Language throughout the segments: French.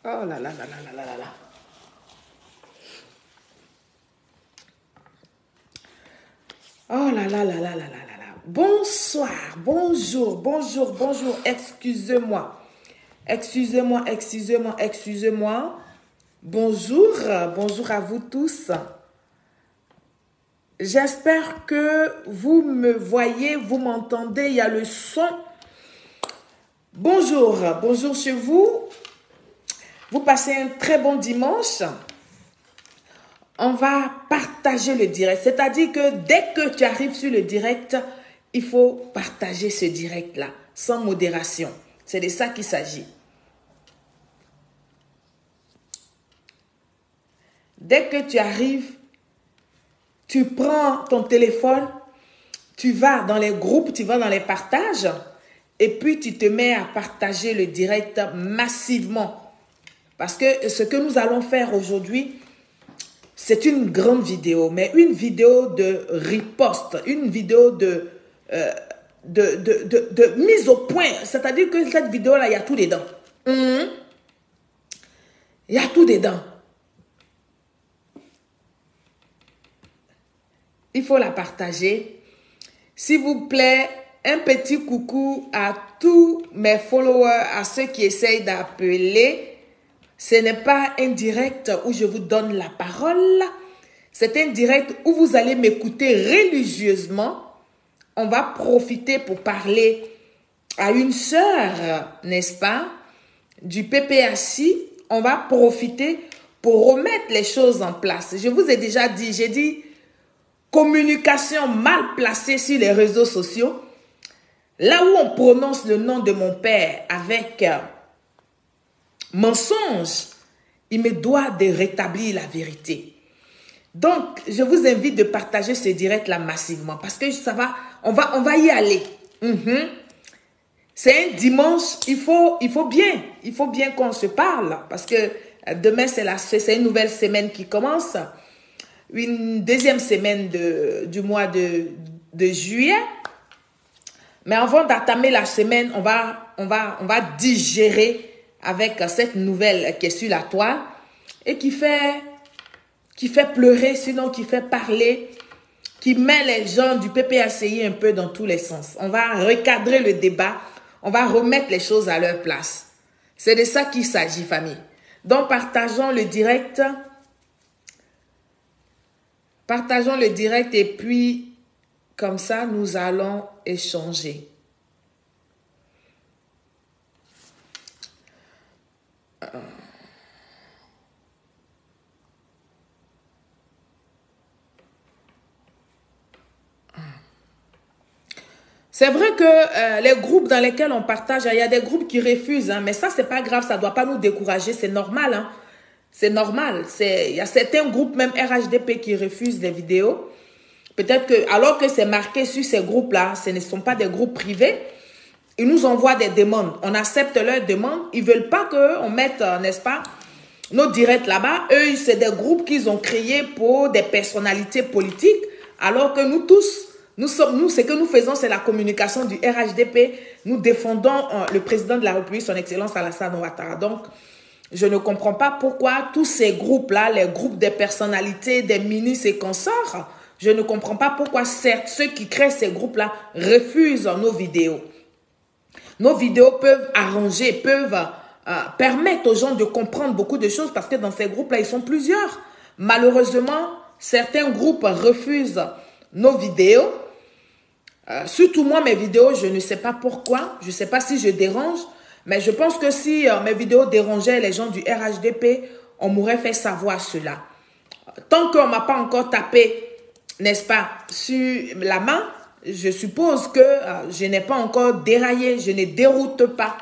Oh là là là là là là là là. Oh là là là là là là là là. Bonsoir, bonjour, bonjour, bonjour. Excusez-moi. Excusez-moi, excusez-moi, excusez-moi. Bonjour, bonjour à vous tous. J'espère que vous me voyez, vous m'entendez. Il y a le son. Bonjour, bonjour chez vous. Vous passez un très bon dimanche. On va partager le direct. C'est-à-dire que dès que tu arrives sur le direct, il faut partager ce direct-là, sans modération. C'est de ça qu'il s'agit. Dès que tu arrives, tu prends ton téléphone, tu vas dans les groupes, tu vas dans les partages, et puis tu te mets à partager le direct massivement. Parce que ce que nous allons faire aujourd'hui, c'est une grande vidéo, mais une vidéo de riposte, une vidéo de mise au point. C'est-à-dire que cette vidéo-là, il y a tout dedans. Il y a tout dedans. Il faut la partager. S'il vous plaît, un petit coucou à tous mes followers, à ceux qui essayent d'appeler. Ce n'est pas un direct où je vous donne la parole. C'est un direct où vous allez m'écouter religieusement. On va profiter pour parler à une sœur, n'est-ce pas, du PPHI. On va profiter pour remettre les choses en place. Je vous ai déjà dit, j'ai dit communication mal placée sur les réseaux sociaux. Là où on prononce le nom de mon père avec mensonge, il me doit de rétablir la vérité. Donc, je vous invite de partager ce direct-là massivement parce que ça va, on va y aller. C'est un dimanche, il faut bien qu'on se parle parce que demain, c'est une nouvelle semaine qui commence, une deuxième semaine du mois de juillet. Mais avant d'entamer la semaine, on va digérer avec cette nouvelle qui est sur la toile et qui fait pleurer, sinon qui fait parler, qui met les gens du PPACI un peu dans tous les sens. On va recadrer le débat, on va remettre les choses à leur place. C'est de ça qu'il s'agit, famille. Donc, partageons le direct. Partageons le direct et puis, comme ça, nous allons échanger. C'est vrai que les groupes dans lesquels on partage, il y a des groupes qui refusent, hein, mais ça, c'est pas grave, ça ne doit pas nous décourager, c'est normal. Hein, c'est normal. Il y a certains groupes, même RHDP, qui refusent les vidéos. Peut-être que, alors que c'est marqué sur ces groupes-là, ce ne sont pas des groupes privés, ils nous envoient des demandes. On accepte leurs demandes. Ils ne veulent pas qu'on mette, n'est-ce pas, nos directs là-bas. Eux, c'est des groupes qu'ils ont créés pour des personnalités politiques, alors que nous tous, nous, ce que nous faisons, c'est la communication du RHDP. Nous défendons le président de la République, son Excellence Alassane Ouattara. Donc, je ne comprends pas pourquoi tous ces groupes-là, les groupes des personnalités, des ministres et consorts, je ne comprends pas pourquoi ceux qui créent ces groupes-là refusent nos vidéos. Nos vidéos peuvent arranger, peuvent permettre aux gens de comprendre beaucoup de choses parce que dans ces groupes-là, ils sont plusieurs. Malheureusement, certains groupes refusent nos vidéos. Surtout moi, mes vidéos, je ne sais pas pourquoi. Je ne sais pas si je dérange. Mais je pense que si mes vidéos dérangeaient les gens du RHDP, on m'aurait fait savoir cela. Tant qu'on ne m'a pas encore tapé, n'est-ce pas, sur la main, je suppose que je n'ai pas encore déraillé, je ne déroute pas.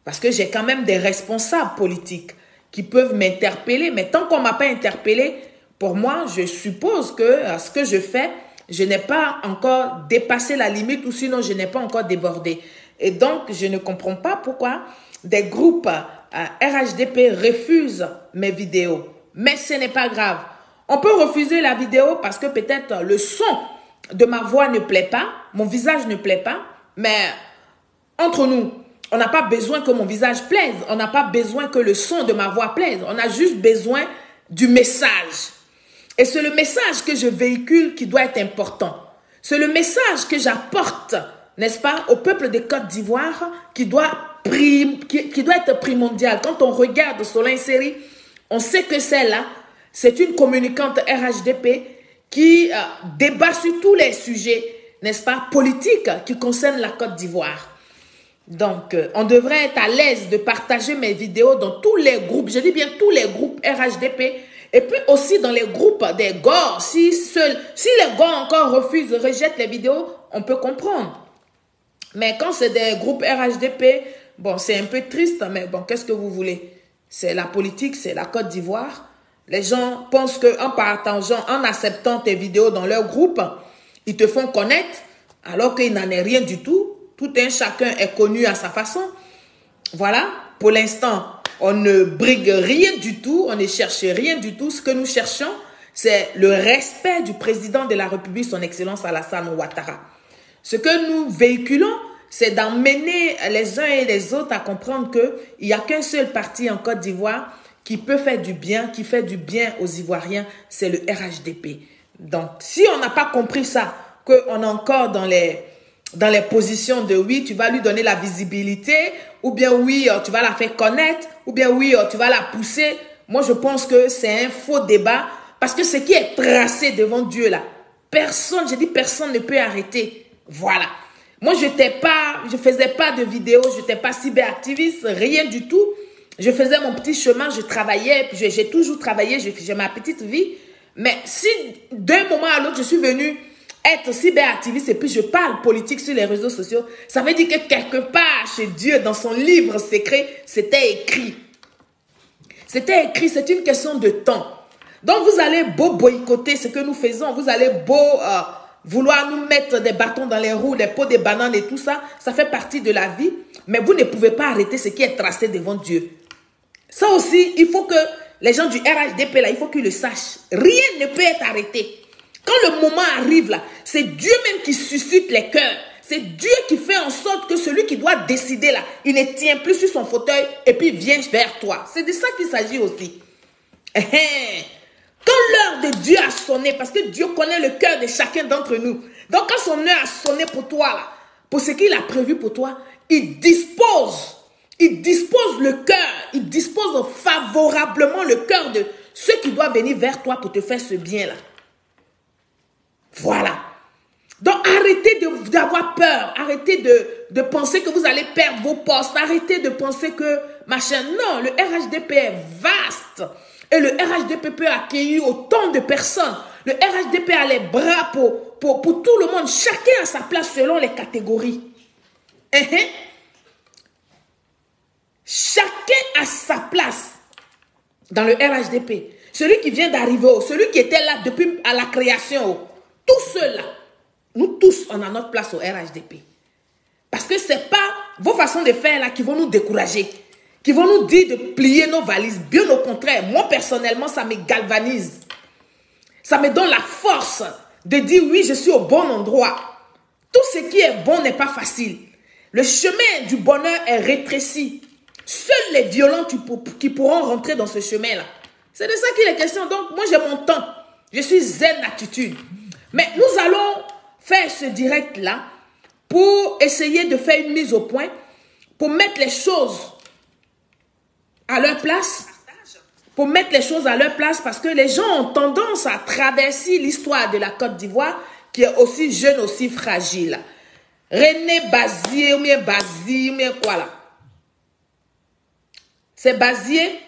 Parce que j'ai quand même des responsables politiques qui peuvent m'interpeller. Mais tant qu'on ne m'a pas interpellé, pour moi, je suppose que ce que je fais, je n'ai pas encore dépassé la limite ou sinon je n'ai pas encore débordé. Et donc, je ne comprends pas pourquoi des groupes RHDP refusent mes vidéos. Mais ce n'est pas grave. On peut refuser la vidéo parce que peut-être le son de ma voix ne plaît pas, mon visage ne plaît pas. Mais entre nous, On n'a pas besoin que mon visage plaise. On n'a pas besoin que le son de ma voix plaise. On a juste besoin du message. Et c'est le message que je véhicule qui doit être important. C'est le message que j'apporte, n'est-ce pas, au peuple de Côte d'Ivoire qui doit être primordial. Quand on regarde Solange Seri, on sait que celle-là, c'est une communicante RHDP qui débat sur tous les sujets, n'est-ce pas, politiques qui concernent la Côte d'Ivoire. Donc, on devrait être à l'aise de partager mes vidéos dans tous les groupes, je dis bien tous les groupes RHDP, et puis aussi dans les groupes des GOR. Si les GOR encore refusent, rejettent les vidéos, on peut comprendre. Mais quand c'est des groupes RHDP, bon, c'est un peu triste, mais bon, qu'est-ce que vous voulez? C'est la politique, c'est la Côte d'Ivoire. Les gens pensent qu'en partageant, en acceptant tes vidéos dans leur groupe, ils te font connaître, alors qu'il n'en est rien du tout. Tout un chacun est connu à sa façon. Voilà, pour l'instant, on ne brigue rien du tout, on ne cherche rien du tout. Ce que nous cherchons, c'est le respect du président de la République, son Excellence Alassane Ouattara. Ce que nous véhiculons, c'est d'emmener les uns et les autres à comprendre qu'il n'y a qu'un seul parti en Côte d'Ivoire qui peut faire du bien, qui fait du bien aux Ivoiriens, c'est le RHDP. Donc, si on n'a pas compris ça, qu'on est encore dans les positions de oui, tu vas lui donner la visibilité, ou bien oui, tu vas la faire connaître, ou bien oui, tu vas la pousser. Moi, je pense que c'est un faux débat, parce que ce qui est tracé devant Dieu là, personne, je dis personne ne peut arrêter. Voilà. Moi, je faisais pas de vidéos, je n'étais pas cyberactiviste, rien du tout. Je faisais mon petit chemin, je travaillais, puis j'ai toujours travaillé, j'ai ma petite vie. Mais si d'un moment à l'autre, je suis venue être cyberactiviste et puis je parle politique sur les réseaux sociaux, ça veut dire que quelque part chez Dieu, dans son livre secret, c'était écrit. C'était écrit, c'est une question de temps. Donc vous allez beau boycotter ce que nous faisons, vous allez beau vouloir nous mettre des bâtons dans les roues, des pots de bananes et tout ça, ça fait partie de la vie, mais vous ne pouvez pas arrêter ce qui est tracé devant Dieu. Ça aussi, il faut que les gens du RHDP, là, il faut qu'ils le sachent. Rien ne peut être arrêté. Quand le moment arrive, là, c'est Dieu même qui suscite les cœurs. C'est Dieu qui fait en sorte que celui qui doit décider, là, il ne tient plus sur son fauteuil et puis vient vers toi. C'est de ça qu'il s'agit aussi. Quand l'heure de Dieu a sonné, parce que Dieu connaît le cœur de chacun d'entre nous. Donc quand son heure a sonné pour toi, là, pour ce qu'il a prévu pour toi, il dispose le cœur, il dispose favorablement le cœur de ceux qui doivent venir vers toi pour te faire ce bien-là. Voilà. Donc arrêtez d'avoir peur, arrêtez de penser que vous allez perdre vos postes, arrêtez de penser que machin. Non, le RHDP est vaste et le RHDP peut accueillir autant de personnes. Le RHDP a les bras pour tout le monde, chacun a sa place selon les catégories. Chacun a sa place dans le RHDP. Celui qui vient d'arriver, celui qui était là depuis à la création, tous ceux-là, nous tous, on a notre place au RHDP. Parce que ce n'est pas vos façons de faire là qui vont nous décourager, qui vont nous dire de plier nos valises. Bien au contraire, moi personnellement, ça me galvanise. Ça me donne la force de dire oui, je suis au bon endroit. Tout ce qui est bon n'est pas facile. Le chemin du bonheur est rétréci. Seuls les violents qui pourront rentrer dans ce chemin-là. C'est de ça qu'il est question. Donc, moi, j'ai mon temps. Je suis zen attitude. Mais nous allons faire ce direct-là pour essayer de faire une mise au point, pour mettre les choses à leur place. Pour mettre les choses à leur place, parce que les gens ont tendance à traverser l'histoire de la Côte d'Ivoire, qui est aussi jeune, aussi fragile. René Bazier, ou bien Bazier, ou bien quoi là? C'est Bazier.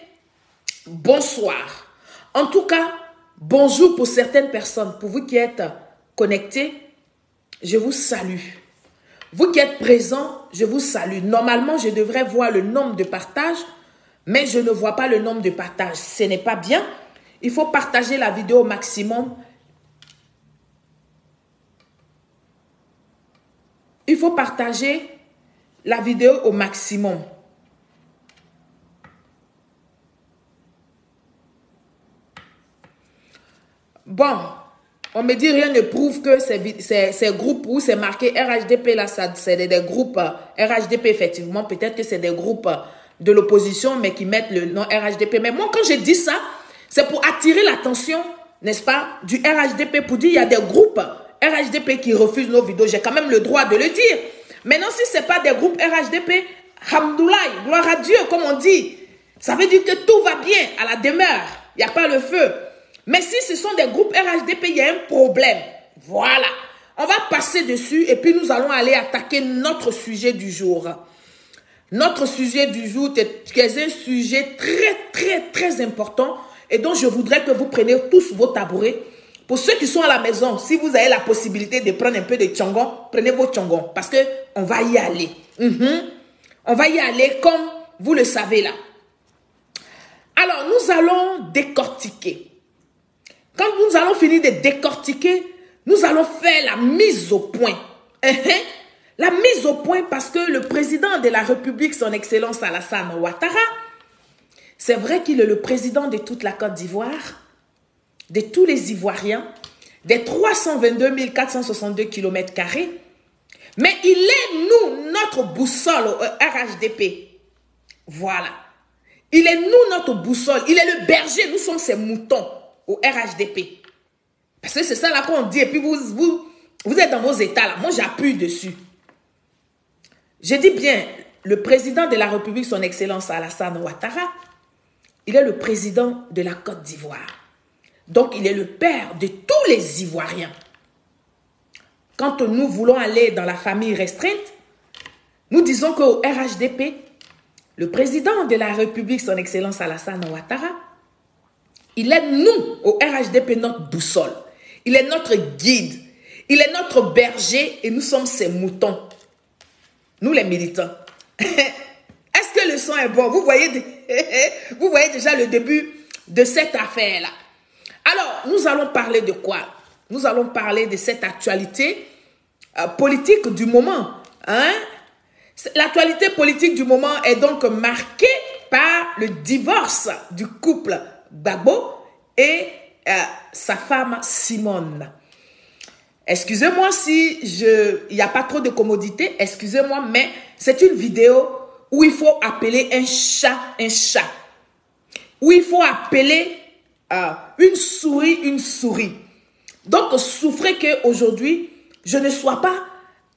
Bonsoir. En tout cas, bonjour pour certaines personnes. Pour vous qui êtes connectés, je vous salue. Vous qui êtes présents, je vous salue. Normalement, je devrais voir le nombre de partages, mais je ne vois pas le nombre de partages. Ce n'est pas bien. Il faut partager la vidéo au maximum. Il faut partager la vidéo au maximum. Bon, on me dit rien ne prouve que ces groupes où c'est marqué RHDP, là, c'est des groupes RHDP, effectivement. Peut-être que c'est des groupes de l'opposition, mais qui mettent le nom RHDP. Mais moi, quand je dis ça, c'est pour attirer l'attention, n'est-ce pas, du RHDP, pour dire il y a des groupes RHDP qui refusent nos vidéos. J'ai quand même le droit de le dire. Maintenant, si ce n'est pas des groupes RHDP, hamdoulaye, gloire à Dieu, comme on dit. Ça veut dire que tout va bien à la demeure. Il n'y a pas le feu. Mais si ce sont des groupes RHDP, il y a un problème. Voilà. On va passer dessus et puis nous allons aller attaquer notre sujet du jour. Notre sujet du jour est un sujet très important et donc je voudrais que vous preniez tous vos tabourets. Pour ceux qui sont à la maison, si vous avez la possibilité de prendre un peu de tchongon, prenez vos tchongons parce qu'on va y aller. On va y aller comme vous le savez là. Alors, nous allons décortiquer. Quand nous allons finir de décortiquer, nous allons faire la mise au point. La mise au point parce que le président de la République, son Excellence Alassane Ouattara, c'est vrai qu'il est le président de toute la Côte d'Ivoire, de tous les Ivoiriens, des 322 462 km², mais il est notre boussole au RHDP. Voilà. Il est notre boussole, il est le berger, nous sommes ses moutons au RHDP. Parce que c'est ça là qu'on dit, et puis vous êtes dans vos états là, moi j'appuie dessus. Je dis bien, le président de la République, son Excellence Alassane Ouattara, il est le président de la Côte d'Ivoire. Donc il est le père de tous les Ivoiriens. Quand nous voulons aller dans la famille restreinte, nous disons qu'au RHDP, le président de la République, son Excellence Alassane Ouattara, il est nous, au RHDP, notre boussole. Il est notre guide. Il est notre berger et nous sommes ses moutons. Nous les militants. Est-ce que le son est bon? Vous voyez déjà le début de cette affaire-là. Alors, nous allons parler de quoi? Nous allons parler de cette actualité politique du moment. L'actualité politique du moment est donc marquée par le divorce du couple Gbagbo et sa femme Simone. Excusez-moi si il n'y a pas trop de commodité, excusez-moi, mais c'est une vidéo où il faut appeler un chat, où il faut appeler une souris. Donc, souffrez qu'aujourd'hui, je ne sois pas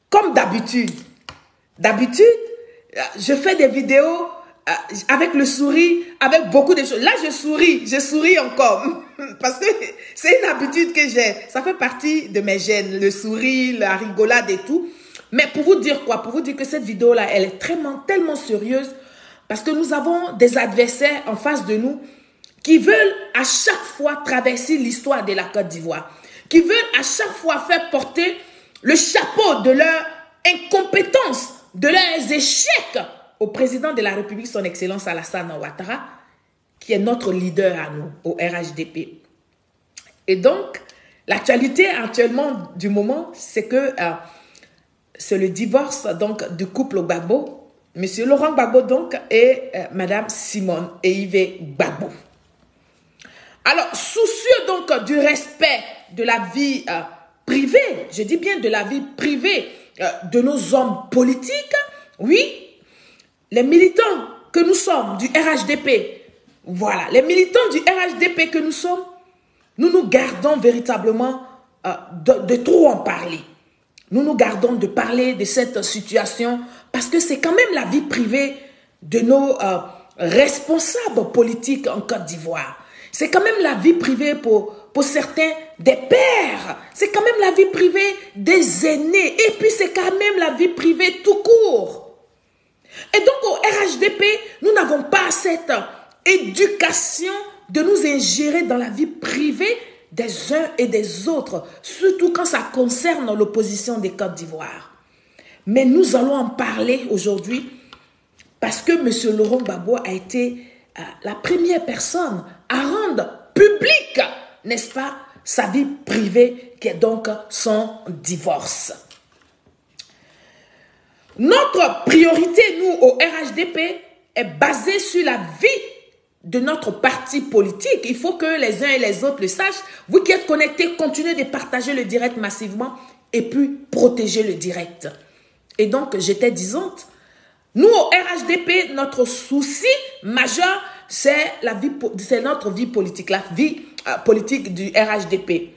comme d'habitude. D'habitude, je fais des vidéos avec le souris, avec beaucoup de choses. Là, je souris encore. Parce que c'est une habitude que j'ai. Ça fait partie de mes gènes, le sourire, la rigolade et tout. Mais pour vous dire quoi? Pour vous dire que cette vidéo-là, elle est tellement sérieuse. Parce que nous avons des adversaires en face de nous qui veulent à chaque fois traverser l'histoire de la Côte d'Ivoire. Qui veulent à chaque fois faire porter le chapeau de leur incompétence, de leurs échecs au président de la République, son Excellence Alassane Ouattara, qui est notre leader à nous, au RHDP. Et donc, l'actualité actuellement du moment, c'est que c'est le divorce donc, du couple Gbagbo, M. Laurent Gbagbo donc, et Mme Simone et Yves Gbagbo. Alors, soucieux donc du respect de la vie privée, je dis bien de la vie privée de nos hommes politiques, oui, les militants que nous sommes du RHDP, voilà, les militants du RHDP que nous sommes, nous nous gardons véritablement de trop en parler. Nous nous gardons de parler de cette situation parce que c'est quand même la vie privée de nos responsables politiques en Côte d'Ivoire. C'est quand même la vie privée pour certains des pères. C'est quand même la vie privée des aînés. Et puis c'est quand même la vie privée tout court. Et donc au RHDP, nous n'avons pas cette éducation de nous ingérer dans la vie privée des uns et des autres, surtout quand ça concerne l'opposition des Côte d'Ivoire. Mais nous allons en parler aujourd'hui parce que M. Laurent Gbagbo a été la première personne à rendre public, n'est-ce pas, sa vie privée qui est donc son divorce. Notre priorité, nous, au RHDP, est basée sur la vie de notre parti politique. Il faut que les uns et les autres le sachent. Vous qui êtes connectés, continuez de partager le direct massivement et puis protéger le direct. Et donc, j'étais disante. Nous, au RHDP, notre souci majeur, c'est notre vie politique, la vie politique du RHDP.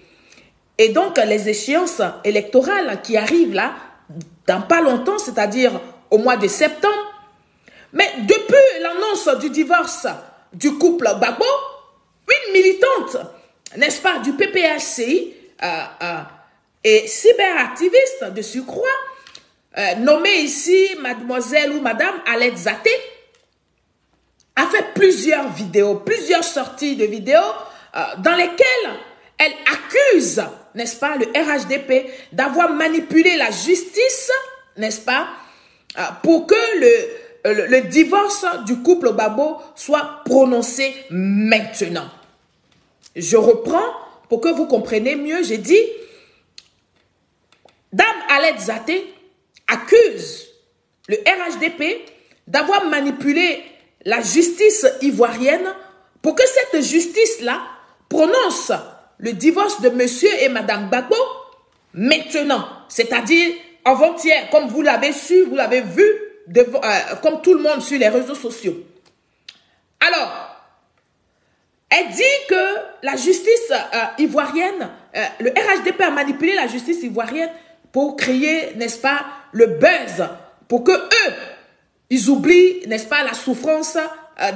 Et donc, les échéances électorales qui arrivent là, dans pas longtemps, c'est-à-dire au mois de septembre. Mais depuis l'annonce du divorce du couple Gbagbo, une militante, n'est-ce pas, du PPHCI et cyberactiviste de surcroît, nommée ici mademoiselle ou madame Aled Zaté, a fait plusieurs vidéos, plusieurs sorties de vidéos dans lesquelles elle accuse, n'est-ce pas, le RHDP d'avoir manipulé la justice, n'est-ce pas, pour que le divorce du couple Gbagbo soit prononcé maintenant. Je reprends pour que vous compreniez mieux. J'ai dit, Dame Aled Zaté accuse le RHDP d'avoir manipulé la justice ivoirienne pour que cette justice-là prononce le divorce de monsieur et madame Gbagbo maintenant, c'est-à-dire avant-hier, comme vous l'avez su, vous l'avez vu, comme tout le monde sur les réseaux sociaux. Alors, elle dit que la justice ivoirienne, le RHDP a manipulé la justice ivoirienne pour créer, n'est-ce pas, le buzz, pour que eux, ils oublient, n'est-ce pas, la souffrance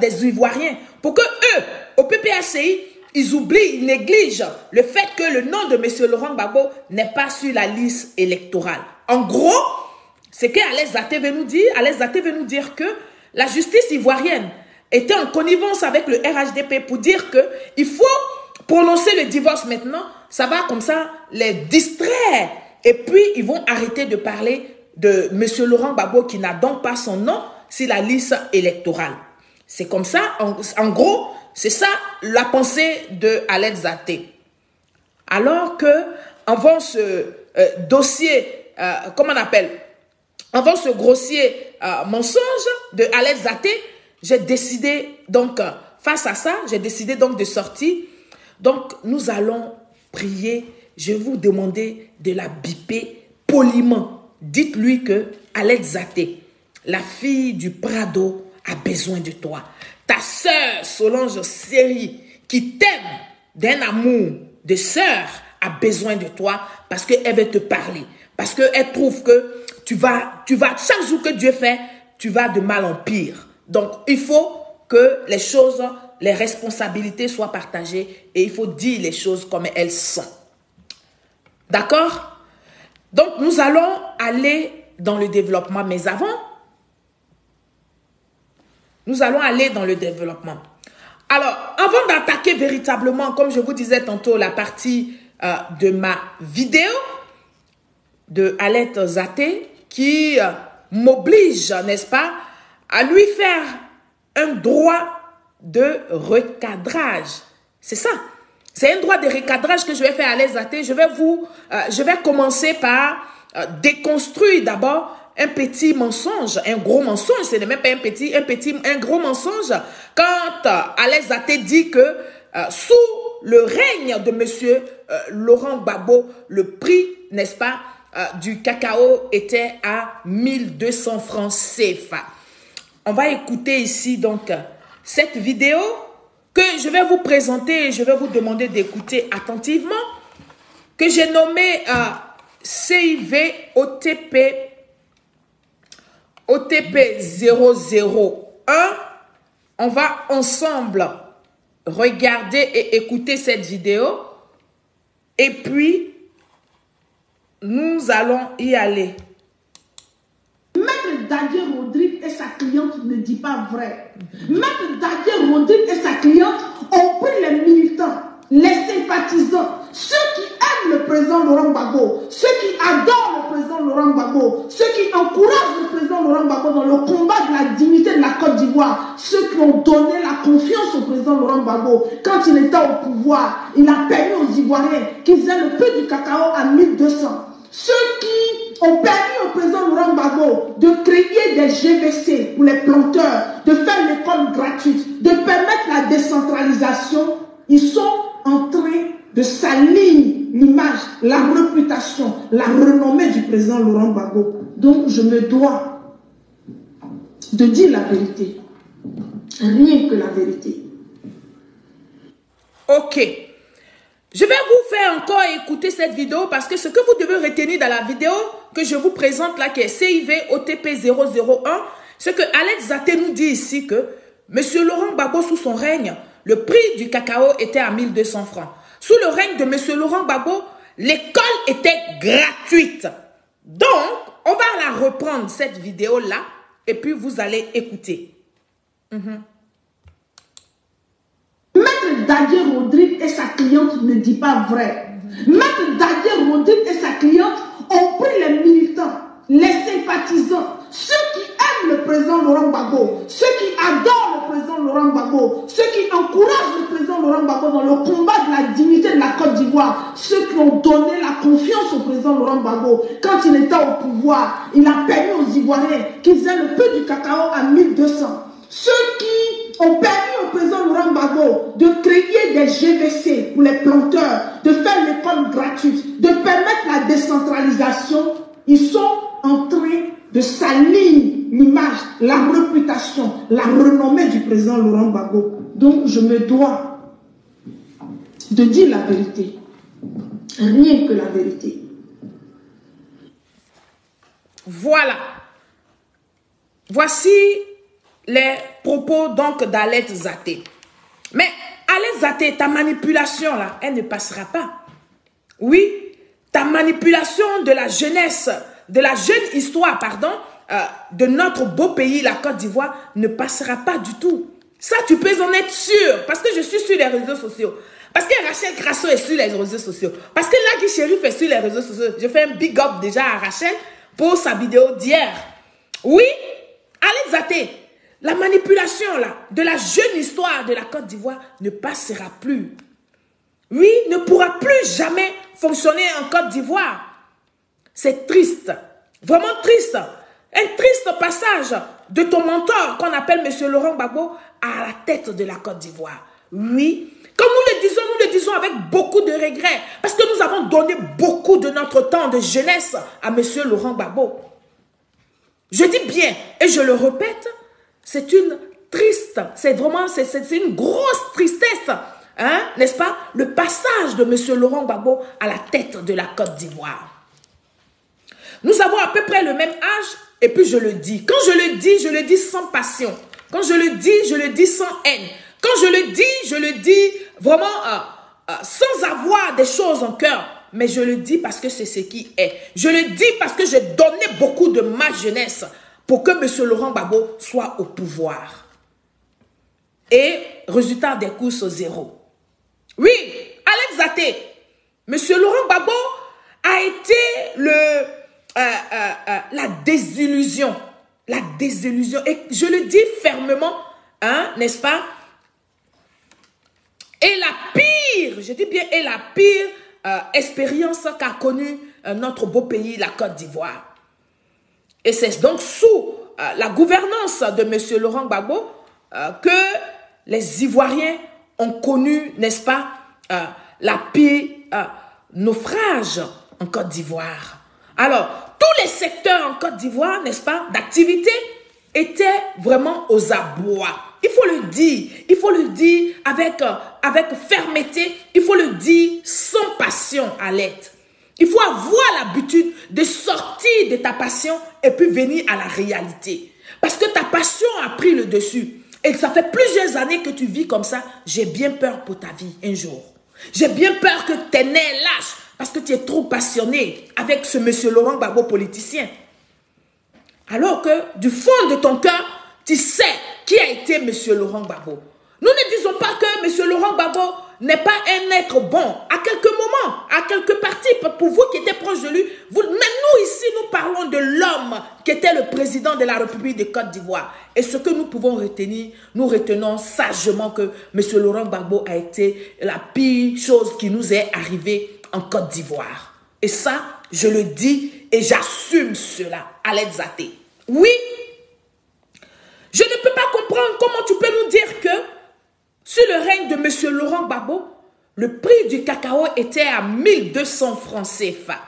des Ivoiriens, pour que eux, au PPHCI, ils oublient, ils négligent le fait que le nom de M. Laurent Gbagbo n'est pas sur la liste électorale. En gros, c'est qu'Aled Zaté veut nous dire, que la justice ivoirienne était en connivence avec le RHDP pour dire qu'il faut prononcer le divorce maintenant. Ça va comme ça les distraire. Et puis, ils vont arrêter de parler de M. Laurent Gbagbo qui n'a donc pas son nom sur la liste électorale. C'est comme ça, en gros, c'est ça la pensée de Aled Zaté. Alors que, avant ce dossier, comment on appelle, avant ce grossier mensonge de Aled Zaté, j'ai décidé donc, face à ça, j'ai décidé donc de sortir. Donc, nous allons prier. Je vais vous demander de la biper poliment. Dites-lui que Aled Zaté, la fille du Prado, a besoin de toi. Ta sœur Solange Seri, qui t'aime d'un amour de sœur, a besoin de toi parce qu'elle veut te parler. Parce qu'elle trouve que tu vas, chaque jour que Dieu fait, tu vas de mal en pire. Donc, il faut que les choses, les responsabilités soient partagées et il faut dire les choses comme elles sont. D'accord? Donc, nous allons aller dans le développement, mais avant, nous allons aller dans le développement. Alors, avant d'attaquer véritablement, comme je vous disais tantôt, la partie de ma vidéo de Aled Zaté qui m'oblige, n'est-ce pas, à lui faire un droit de recadrage. C'est ça. C'est un droit de recadrage que je vais faire à Aled Zaté. Je vais commencer par déconstruire d'abord un petit mensonge, un gros mensonge. Ce n'est même pas un gros mensonge. Quand Aled Zaté dit que sous le règne de monsieur Laurent Gbagbo, le prix, n'est-ce pas, du cacao était à 1200 francs CFA. On va écouter ici donc cette vidéo que je vais vous présenter et je vais vous demander d'écouter attentivement, que j'ai nommé CIV OTP 001. On va ensemble regarder et écouter cette vidéo et puis nous allons y aller. Maître Dadier Rodrigue et sa cliente ne dit pas vrai. Maître Dadier Rodrigue et sa cliente ont pris les militants, les sympathisants, ceux qui aiment le président Laurent Gbagbo, ceux qui adorent le président Laurent Gbagbo, ceux qui encouragent le président Laurent Gbagbo dans le combat de la dignité de la Côte d'Ivoire, ceux qui ont donné la confiance au président Laurent Gbagbo. Quand il était au pouvoir, il a permis aux Ivoiriens qu'ils aient le prix du cacao à 1200. Ceux qui ont permis au président Laurent Gbagbo de créer des GVC pour les planteurs, de faire l'école gratuite, de permettre la décentralisation, ils sont en train de salir l'image, la réputation, la renommée du président Laurent Gbagbo. Donc je me dois de dire la vérité, rien que la vérité. Ok. Je vais vous faire encore écouter cette vidéo parce que ce que vous devez retenir dans la vidéo que je vous présente là, qui est CIV OTP 001, ce que Alex Zaté nous dit ici que M. Laurent Gbagbo, sous son règne, le prix du cacao était à 1200 francs. Sous le règne de M. Laurent Gbagbo, l'école était gratuite. Donc, on va la reprendre, cette vidéo-là, et puis vous allez écouter. Maître Dadier Rodrigue et sa cliente ne dit pas vrai. Maître Dadier Rodrigue et sa cliente ont pris les militants, les sympathisants, ceux qui aiment le président Laurent Gbagbo, ceux qui adorent le président Laurent Gbagbo, ceux qui encouragent le président Laurent Gbagbo dans le combat de la dignité de la Côte d'Ivoire, ceux qui ont donné la confiance au président Laurent Gbagbo. Quand il était au pouvoir, il a permis aux Ivoiriens qui faisaient le peu du cacao à 1200. Ceux qui ont permis au président Laurent Gbagbo de créer des GVC pour les planteurs, de faire l'école gratuite, de permettre la décentralisation, ils sont en train de salir l'image, la réputation, la renommée du président Laurent Gbagbo. Donc je me dois de dire la vérité, rien que la vérité. Voilà. Voici les propos donc d'Alex Zaté. Mais Alex Zaté, ta manipulation là, elle ne passera pas. Oui, ta manipulation de la jeunesse, de la jeune histoire, pardon, de notre beau pays, la Côte d'Ivoire, ne passera pas du tout. Ça, tu peux en être sûr, parce que je suis sur les réseaux sociaux. Parce que Rachel Grasso est sur les réseaux sociaux. Parce que Nagui Chérif est sur les réseaux sociaux. Je fais un big up déjà à Rachel pour sa vidéo d'hier. Oui, Alex Zaté, la manipulation là, de la jeune histoire de la Côte d'Ivoire ne passera plus. Oui, ne pourra plus jamais fonctionner en Côte d'Ivoire. C'est triste, vraiment triste. Un triste passage de ton mentor qu'on appelle M. Laurent Gbagbo à la tête de la Côte d'Ivoire. Oui, comme nous le disons avec beaucoup de regrets. Parce que nous avons donné beaucoup de notre temps de jeunesse à M. Laurent Gbagbo. Je dis bien, et je le répète, c'est une triste, c'est vraiment, c'est une grosse tristesse, hein, n'est-ce pas, le passage de M. Laurent Gbagbo à la tête de la Côte d'Ivoire. Nous avons à peu près le même âge, et puis je le dis. Quand je le dis sans passion. Quand je le dis sans haine. Quand je le dis vraiment sans avoir des choses en cœur. Mais je le dis parce que c'est ce qui est. Je le dis parce que j'ai donné beaucoup de ma jeunesse pour que M. Laurent Gbagbo soit au pouvoir. Et résultat des courses 0. Oui, Alex Zaté, M. Laurent Gbagbo a été la désillusion. La désillusion. Et je le dis fermement, hein, n'est-ce pas? Et la pire, je dis bien, et la pire expérience qu'a connue notre beau pays, la Côte d'Ivoire. Et c'est donc sous la gouvernance de M. Laurent Gbagbo que les Ivoiriens ont connu, n'est-ce pas, la pire naufrage en Côte d'Ivoire. Alors, tous les secteurs en Côte d'Ivoire, n'est-ce pas, d'activité étaient vraiment aux abois. Il faut le dire avec fermeté, il faut le dire sans passion à l'aide. Il faut avoir l'habitude de sortir de ta passion et puis venir à la réalité. Parce que ta passion a pris le dessus. Et ça fait plusieurs années que tu vis comme ça. J'ai bien peur pour ta vie un jour. J'ai bien peur que tes nerfs lâchent parce que tu es trop passionné avec ce monsieur Laurent Gbagbo politicien. Alors que du fond de ton cœur, tu sais qui a été M. Laurent Gbagbo. Nous ne disons pas que M. Laurent Gbagbo n'est pas un être bon. À quelques moments, à quelques parties, pour vous qui étiez proches de lui, mais nous ici, nous parlons de l'homme qui était le président de la République de Côte d'Ivoire. Et ce que nous pouvons retenir, nous retenons sagement que M. Laurent Gbagbo a été la pire chose qui nous est arrivée en Côte d'Ivoire. Et ça, je le dis et j'assume cela. Alex Zaté. Oui, je ne peux pas comprendre comment tu peux nous dire que sous le règne de M. Laurent Gbagbo, le prix du cacao était à 1200 francs CFA.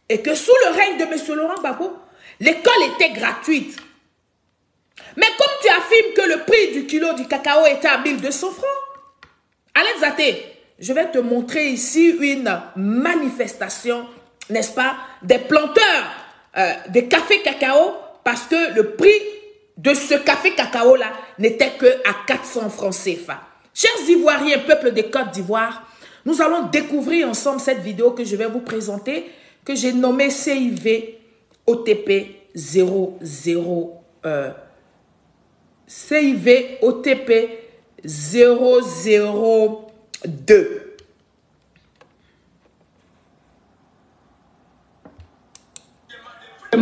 Et que sous le règne de M. Laurent Gbagbo, l'école était gratuite. Mais comme tu affirmes que le prix du kilo du cacao était à 1200 francs, Alex Zaté, je vais te montrer ici une manifestation, n'est-ce pas, des planteurs de café cacao, parce que le prix de ce café cacao-là n'était que à 400 francs CFA. Chers Ivoiriens, peuple de Côte d'Ivoire, nous allons découvrir ensemble cette vidéo que je vais vous présenter, que j'ai nommée CIV OTP 00. CIV OTP 002. Les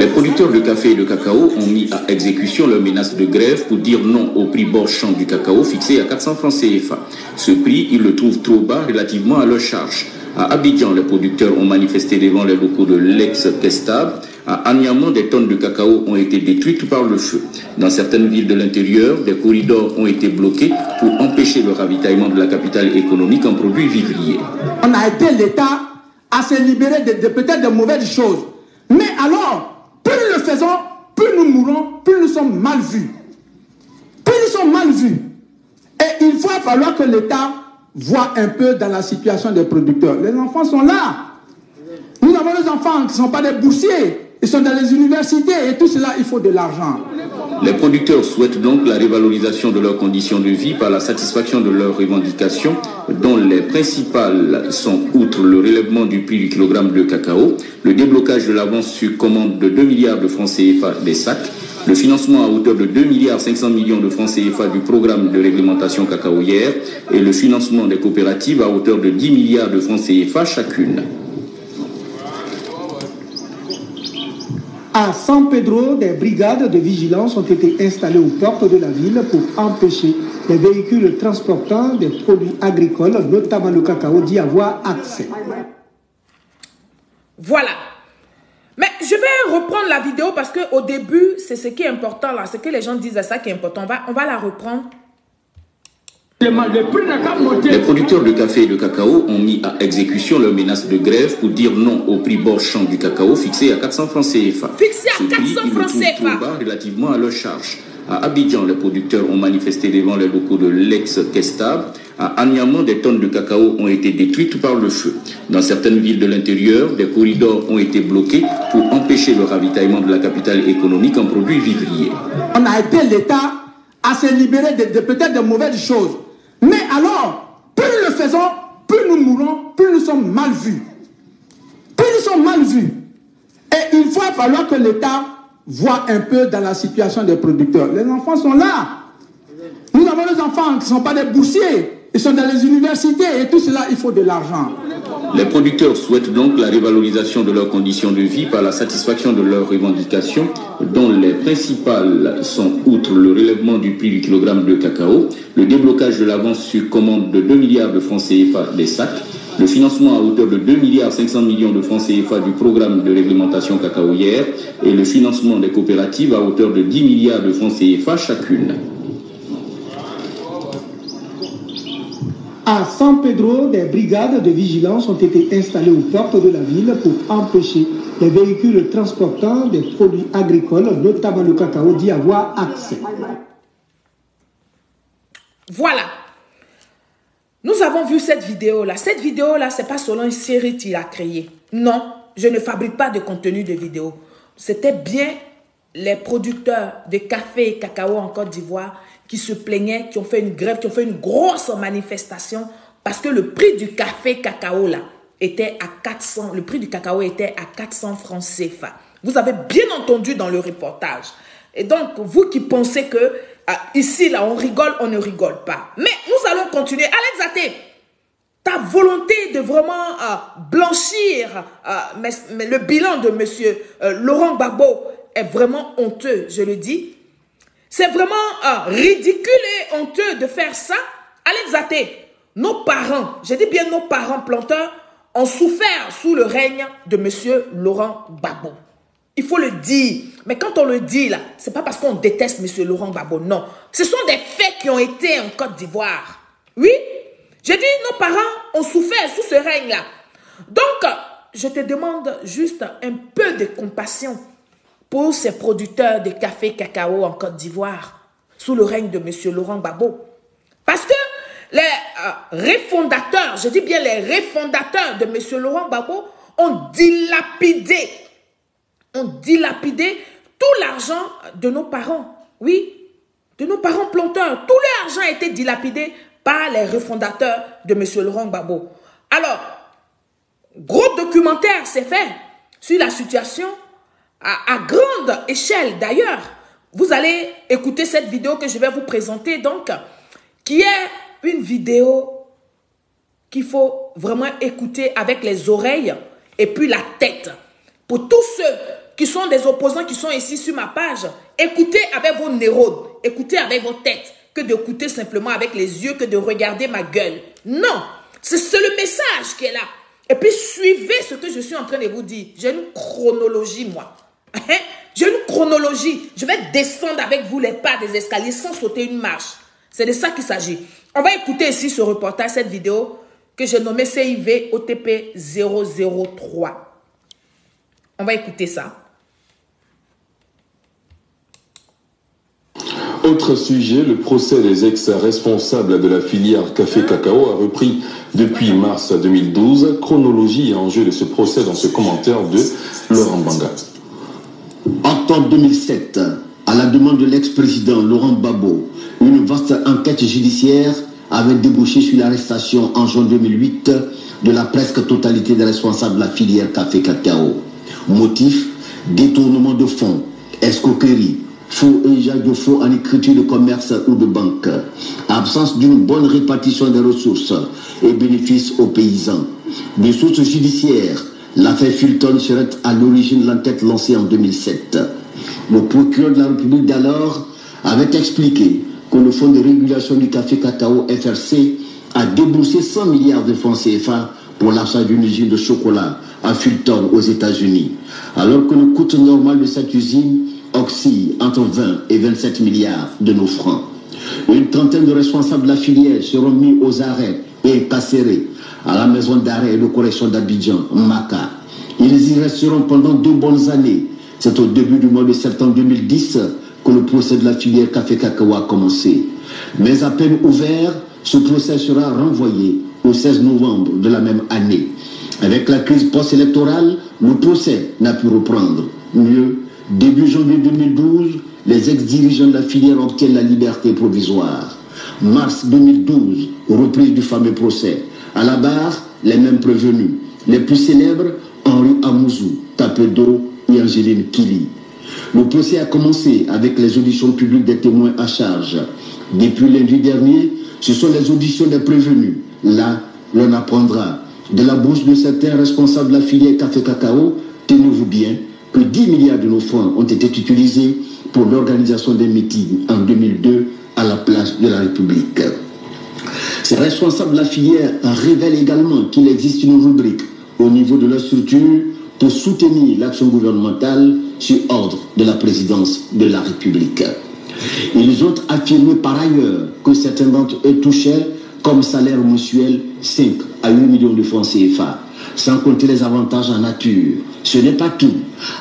producteurs de café et de cacao ont mis à exécution leur menace de grève pour dire non au prix borchant du cacao fixé à 400 francs CFA. Ce prix, ils le trouvent trop bas relativement à leur charge. À Abidjan, les producteurs ont manifesté devant les locaux de l'ex-Kestab. À Anyama, des tonnes de cacao ont été détruites par le feu. Dans certaines villes de l'intérieur, des corridors ont été bloqués pour empêcher le ravitaillement de la capitale économique en produits vivriers. On a aidé l'État à se libérer de peut-être de mauvaises choses. Mais alors, plus nous le faisons, plus nous mourons, plus nous sommes mal vus. Plus nous sommes mal vus. Et il va falloir que l'État voit un peu dans la situation des producteurs. Les enfants sont là. Nous avons des enfants qui ne sont pas des boursiers. Ils sont dans les universités et tout cela, il faut de l'argent. Les producteurs souhaitent donc la révalorisation de leurs conditions de vie par la satisfaction de leurs revendications, dont les principales sont, outre le relèvement du prix du kilogramme de cacao, le déblocage de l'avance sur commande de 2 milliards de francs CFA des sacs, le financement à hauteur de 2 milliards 500 millions de francs CFA du programme de réglementation cacaoyère et le financement des coopératives à hauteur de 10 milliards de francs CFA chacune. À San Pedro, des brigades de vigilance ont été installées aux portes de la ville pour empêcher les véhicules transportant des produits agricoles, notamment le cacao, d'y avoir accès. Voilà. Mais je vais reprendre la vidéo parce qu'au début, c'est ce qui est important là. Ce que les gens disent à ça qui est important. On va la reprendre. Les producteurs de café et de cacao ont mis à exécution leur menace de grève pour dire non au prix borchant du cacao fixé à 400 francs CFA. Fixé à 400 francs CFA. Trop bas relativement à leur charge. À Abidjan, les producteurs ont manifesté devant les locaux de l'ex-Kestab. À Anyama, des tonnes de cacao ont été détruites par le feu. Dans certaines villes de l'intérieur, des corridors ont été bloqués pour empêcher le ravitaillement de la capitale économique en produits vivriers. On a aidé l'État à se libérer de peut-être de mauvaises choses. Mais alors, plus nous le faisons, plus nous mourons, plus nous sommes mal vus. Plus nous sommes mal vus. Et il va falloir que l'État voit un peu dans la situation des producteurs. Les enfants sont là. Nous avons des enfants qui ne sont pas des boursiers. Ils sont dans les universités et tout cela, il faut de l'argent. Les producteurs souhaitent donc la révalorisation de leurs conditions de vie par la satisfaction de leurs revendications, dont les principales sont, outre le relèvement du prix du kilogramme de cacao, le déblocage de l'avance sur commande de 2 milliards de francs CFA des sacs, le financement à hauteur de 2 milliards 500 millions de francs CFA du programme de réglementation cacaoyère et le financement des coopératives à hauteur de 10 milliards de francs CFA chacune. À San Pedro, des brigades de vigilance ont été installées aux portes de la ville pour empêcher les véhicules transportant des produits agricoles, notamment le cacao, d'y avoir accès. Voilà. Nous avons vu cette vidéo-là. Cette vidéo-là, ce n'est pas seulement une série qu'il a créée. Non, je ne fabrique pas de contenu de vidéo. C'était bien les producteurs de café et cacao en Côte d'Ivoire qui se plaignaient, qui ont fait une grève, qui ont fait une grosse manifestation parce que le prix du café cacao là était à 400, le prix du cacao était à 400 francs CFA. Vous avez bien entendu dans le reportage. Et donc, vous qui pensez que ici, là, on rigole, on ne rigole pas. Mais nous allons continuer. Alex Zaté, ta volonté de vraiment blanchir mais le bilan de monsieur Laurent Gbagbo est vraiment honteux, je le dis. C'est vraiment ridicule et honteux de faire ça. Alex Zaté, nos parents, je dis bien nos parents planteurs, ont souffert sous le règne de M. Laurent Gbagbo. Il faut le dire. Mais quand on le dit là, c'est pas parce qu'on déteste M. Laurent Gbagbo, non. Ce sont des faits qui ont été en Côte d'Ivoire. Oui, j'ai dit nos parents ont souffert sous ce règne-là. Donc, je te demande juste un peu de compassion pour ces producteurs de café cacao en Côte d'Ivoire sous le règne de M. Laurent Gbagbo. Parce que les refondateurs, je dis bien les refondateurs de M. Laurent Gbagbo ont dilapidé tout l'argent de nos parents. Oui, de nos parents planteurs. Tout l'argent a été dilapidé par les refondateurs de M. Laurent Gbagbo. Alors, gros documentaire s'est fait sur la situation à grande échelle. D'ailleurs, vous allez écouter cette vidéo que je vais vous présenter, donc, qui est une vidéo qu'il faut vraiment écouter avec les oreilles et puis la tête. Pour tous ceux qui sont des opposants qui sont ici sur ma page, écoutez avec vos neurones, écoutez avec vos têtes, que d'écouter simplement avec les yeux, que de regarder ma gueule. Non, c'est le message qui est là. Et puis suivez ce que je suis en train de vous dire. J'ai une chronologie, moi. J'ai une chronologie. Je vais descendre avec vous les pas des escaliers sans sauter une marche. C'est de ça qu'il s'agit. On va écouter ici ce reportage, cette vidéo que j'ai nommée CIV OTP 003. On va écouter ça. Autre sujet, le procès des ex-responsables de la filière café-cacao a repris depuis mars 2012. Chronologie et enjeu de ce procès dans ce commentaire de Laurent Banga. Octobre 2007, à la demande de l'ex-président Laurent Gbagbo, une vaste enquête judiciaire avait débouché sur l'arrestation en juin 2008 de la presque totalité des responsables de la filière café-cacao. Motif, détournement de fonds, escroquerie, faux et usage de faux en écriture de commerce ou de banque, absence d'une bonne répartition des ressources et bénéfices aux paysans. De sources judiciaires, l'affaire Fulton serait à l'origine de l'enquête lancée en 2007. Le procureur de la République d'alors avait expliqué que le Fonds de régulation du café-cacao FRC a déboursé 100 milliards de francs CFA pour l'achat d'une usine de chocolat à Fulton aux États-Unis, alors que le coût normal de cette usine oscille entre 20 et 27 milliards de nos francs. Une trentaine de responsables de la filière seront mis aux arrêts et incarcérés à la maison d'arrêt et de correction d'Abidjan, Maka. Ils y resteront pendant 2 bonnes années. C'est au début du mois de septembre 2010 que le procès de la filière café-cacao a commencé. Mais à peine ouvert, ce procès sera renvoyé au 16 novembre de la même année. Avec la crise post-électorale, le procès n'a pu reprendre. Mieux, début janvier 2012, les ex-dirigeants de la filière obtiennent la liberté provisoire. Mars 2012, reprise du fameux procès. À la barre, les mêmes prévenus. Les plus célèbres, Henri Amouzou, Tapedo et Angéline Kili. Le procès a commencé avec les auditions publiques des témoins à charge. Depuis lundi dernier, ce sont les auditions des prévenus. Là, l'on apprendra de la bouche de certains responsables de la filière café-cacao, tenez-vous bien, que 10 milliards de nos francs ont été utilisés pour l'organisation des meetings en 2002 à la place de la République. Ces responsables de la filière révèlent également qu'il existe une rubrique au niveau de la structure pour soutenir l'action gouvernementale sur ordre de la présidence de la République. Ils ont affirmé par ailleurs que certains d'entre eux touchaient comme salaire mensuel 5 à 8 millions de francs CFA, sans compter les avantages en nature. Ce n'est pas tout.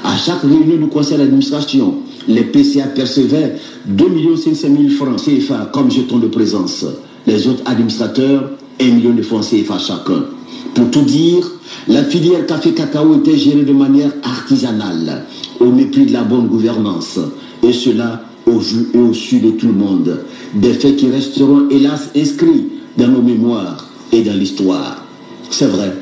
À chaque réunion du conseil d'administration, les PCA percevaient 2 500 000 francs CFA comme jetons de présence. Les autres administrateurs, 1 million de francs CFA chacun. Pour tout dire, la filière café-cacao était gérée de manière artisanale, au mépris de la bonne gouvernance, et cela au vu et au su de tout le monde. Des faits qui resteront hélas inscrits dans nos mémoires et dans l'histoire. C'est vrai,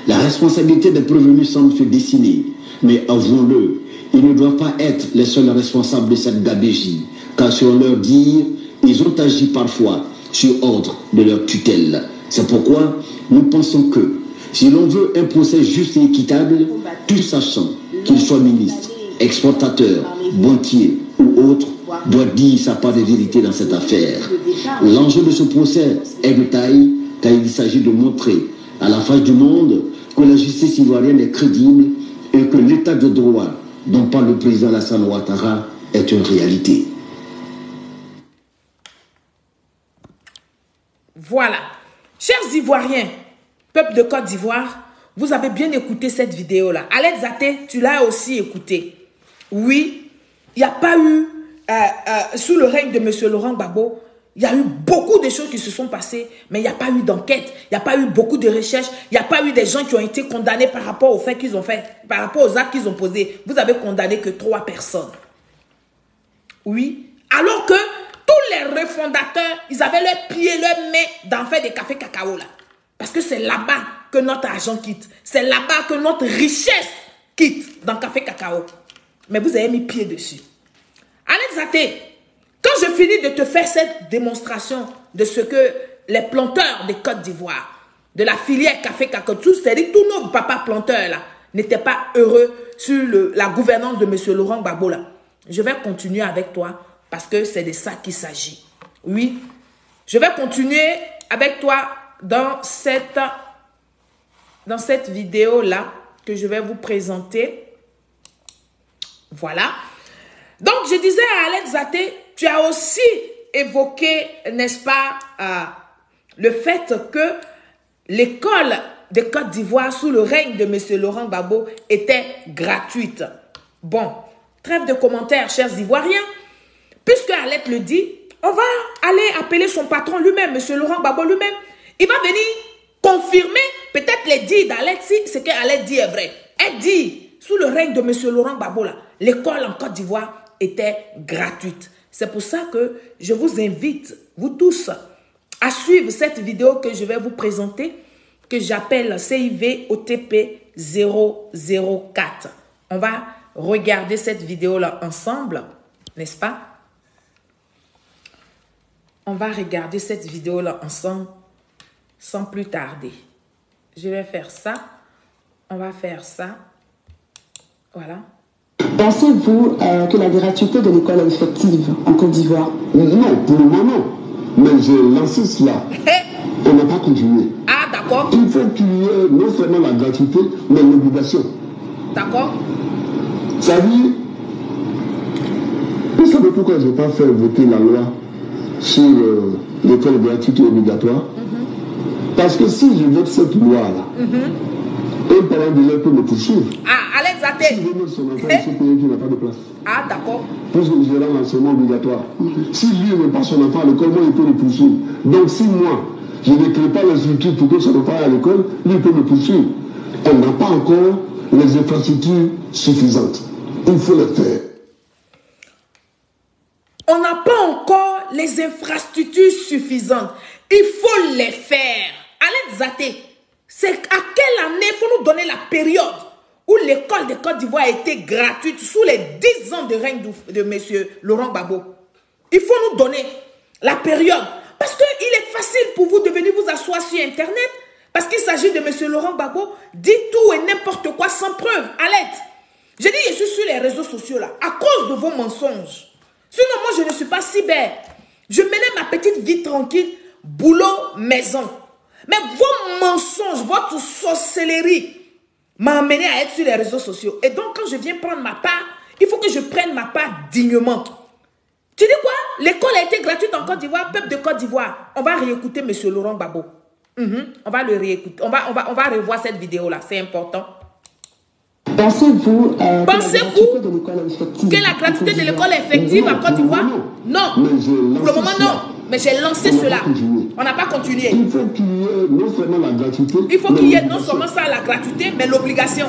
la responsabilité des prévenus semble se dessiner, mais avouons-le, ils ne doivent pas être les seuls responsables de cette gabégie, car selon leur dire, ils ont agi parfois sur ordre de leur tutelle. C'est pourquoi nous pensons que si l'on veut un procès juste et équitable, tout sachant, qu'il soit ministre, exportateur, banquier ou autre, doit dire sa part de vérité dans cette affaire. L'enjeu de ce procès est de taille, car il s'agit de montrer à la face du monde que la justice ivoirienne est crédible et que l'état de droit dont parle le président Alassane Ouattara est une réalité. Voilà. Chers Ivoiriens, peuple de Côte d'Ivoire, vous avez bien écouté cette vidéo-là. Alex Zaté, tu l'as aussi écouté. Oui, il n'y a pas eu, sous le règne de M. Laurent Gbagbo, il y a eu beaucoup de choses qui se sont passées, mais il n'y a pas eu d'enquête, il n'y a pas eu beaucoup de recherches, il n'y a pas eu des gens qui ont été condamnés par rapport aux faits qu'ils ont fait, par rapport aux actes qu'ils ont posés. Vous avez condamné que 3 personnes. Oui, alors que tous les refondateurs, ils avaient leurs pieds, leurs mains dans faire des cafés cacao là. Parce que c'est là-bas que notre argent quitte. C'est là-bas que notre richesse quitte dans café cacao. Mais vous avez mis pied dessus. Alex Zaté, quand je finis de te faire cette démonstration de ce que les planteurs de Côte d'Ivoire, de la filière café cacao, c'est-à-dire tous nos papas planteurs là, n'étaient pas heureux sur la gouvernance de M. Laurent Gbagbo là, je vais continuer avec toi parce que c'est de ça qu'il s'agit. Oui, je vais continuer avec toi dans cette vidéo-là que je vais vous présenter. Voilà. Donc, je disais à Alex Zaté, tu as aussi évoqué, n'est-ce pas, le fait que l'école de Côte d'Ivoire sous le règne de M. Laurent Gbagbo était gratuite. Bon, trêve de commentaires, chers Ivoiriens. Puisque Alex le dit, on va aller appeler son patron lui-même, M. Laurent Gbagbo lui-même. Il va venir confirmer peut-être les dires d'Alex si ce qu'Alex dit est vrai. Elle dit, sous le règne de M. Laurent Gbagbo, l'école en Côte d'Ivoire était gratuite. C'est pour ça que je vous invite, vous tous, à suivre cette vidéo que je vais vous présenter, que j'appelle CIV OTP 004. On va regarder cette vidéo-là ensemble, n'est-ce pas? On va regarder cette vidéo-là ensemble sans plus tarder. Je vais faire ça. On va faire ça. Voilà. Pensez-vous que la gratuité de l'école est effective en Côte d'Ivoire? Non, pour le moment. Mais j'ai lancé cela. On n'a pas continué. Ah, d'accord. Il faut qu'il y ait non seulement la gratuité, mais l'obligation. D'accord. Ça dit, vous savez pourquoi je n'ai pas fait voter la loi sur l'école gratuite et obligatoire? Parce que si je vote cette loi-là, un parent d'élève peut me poursuivre. Ah, Alex Zaté. Si je veux son enfant dans ce pays qui n'a pas de place. Ah, d'accord. Parce que je rends l'enseignement obligatoire. Si lui ne veut pas son enfant à l'école, moi, il peut le poursuivre. Donc, si moi, je ne crée pas les structures pour que son enfant aille à l'école, lui, il peut me poursuivre. On n'a pas encore les infrastructures suffisantes. Il faut le faire. On n'a pas encore les infrastructures suffisantes. Il faut les faire. Alex Zaté, c'est à quelle année il faut nous donner la période où l'école de Côte d'Ivoire a été gratuite sous les 10 ans de règne de M. Laurent Gbagbo? Il faut nous donner la période. Parce qu'il est facile pour vous de venir vous asseoir sur Internet. Parce qu'il s'agit de M. Laurent Gbagbo. Dites tout et n'importe quoi sans preuve. Alex, je dis, je suis sur les réseaux sociaux là, à cause de vos mensonges. Sinon, moi, je ne suis pas cyber. Je menais ma petite vie tranquille, boulot, maison. Mais vos mensonges, votre sorcellerie m'a amené à être sur les réseaux sociaux. Et donc, quand je viens prendre ma part, il faut que je prenne ma part dignement. Tu dis quoi? L'école a été gratuite en Côte d'Ivoire, peuple de Côte d'Ivoire. On va réécouter M. Laurent Gbagbo. On va le réécouter. On va revoir cette vidéo-là. C'est important. Pensez-vous que la gratuité de l'école est effective en Côte d'Ivoire? Non. Pour le moment, non. Mais j'ai lancé cela. On n'a pas continué. Il faut qu'il y ait non seulement la gratuité. Il faut qu'il y ait non seulement ça, la gratuité, mais l'obligation.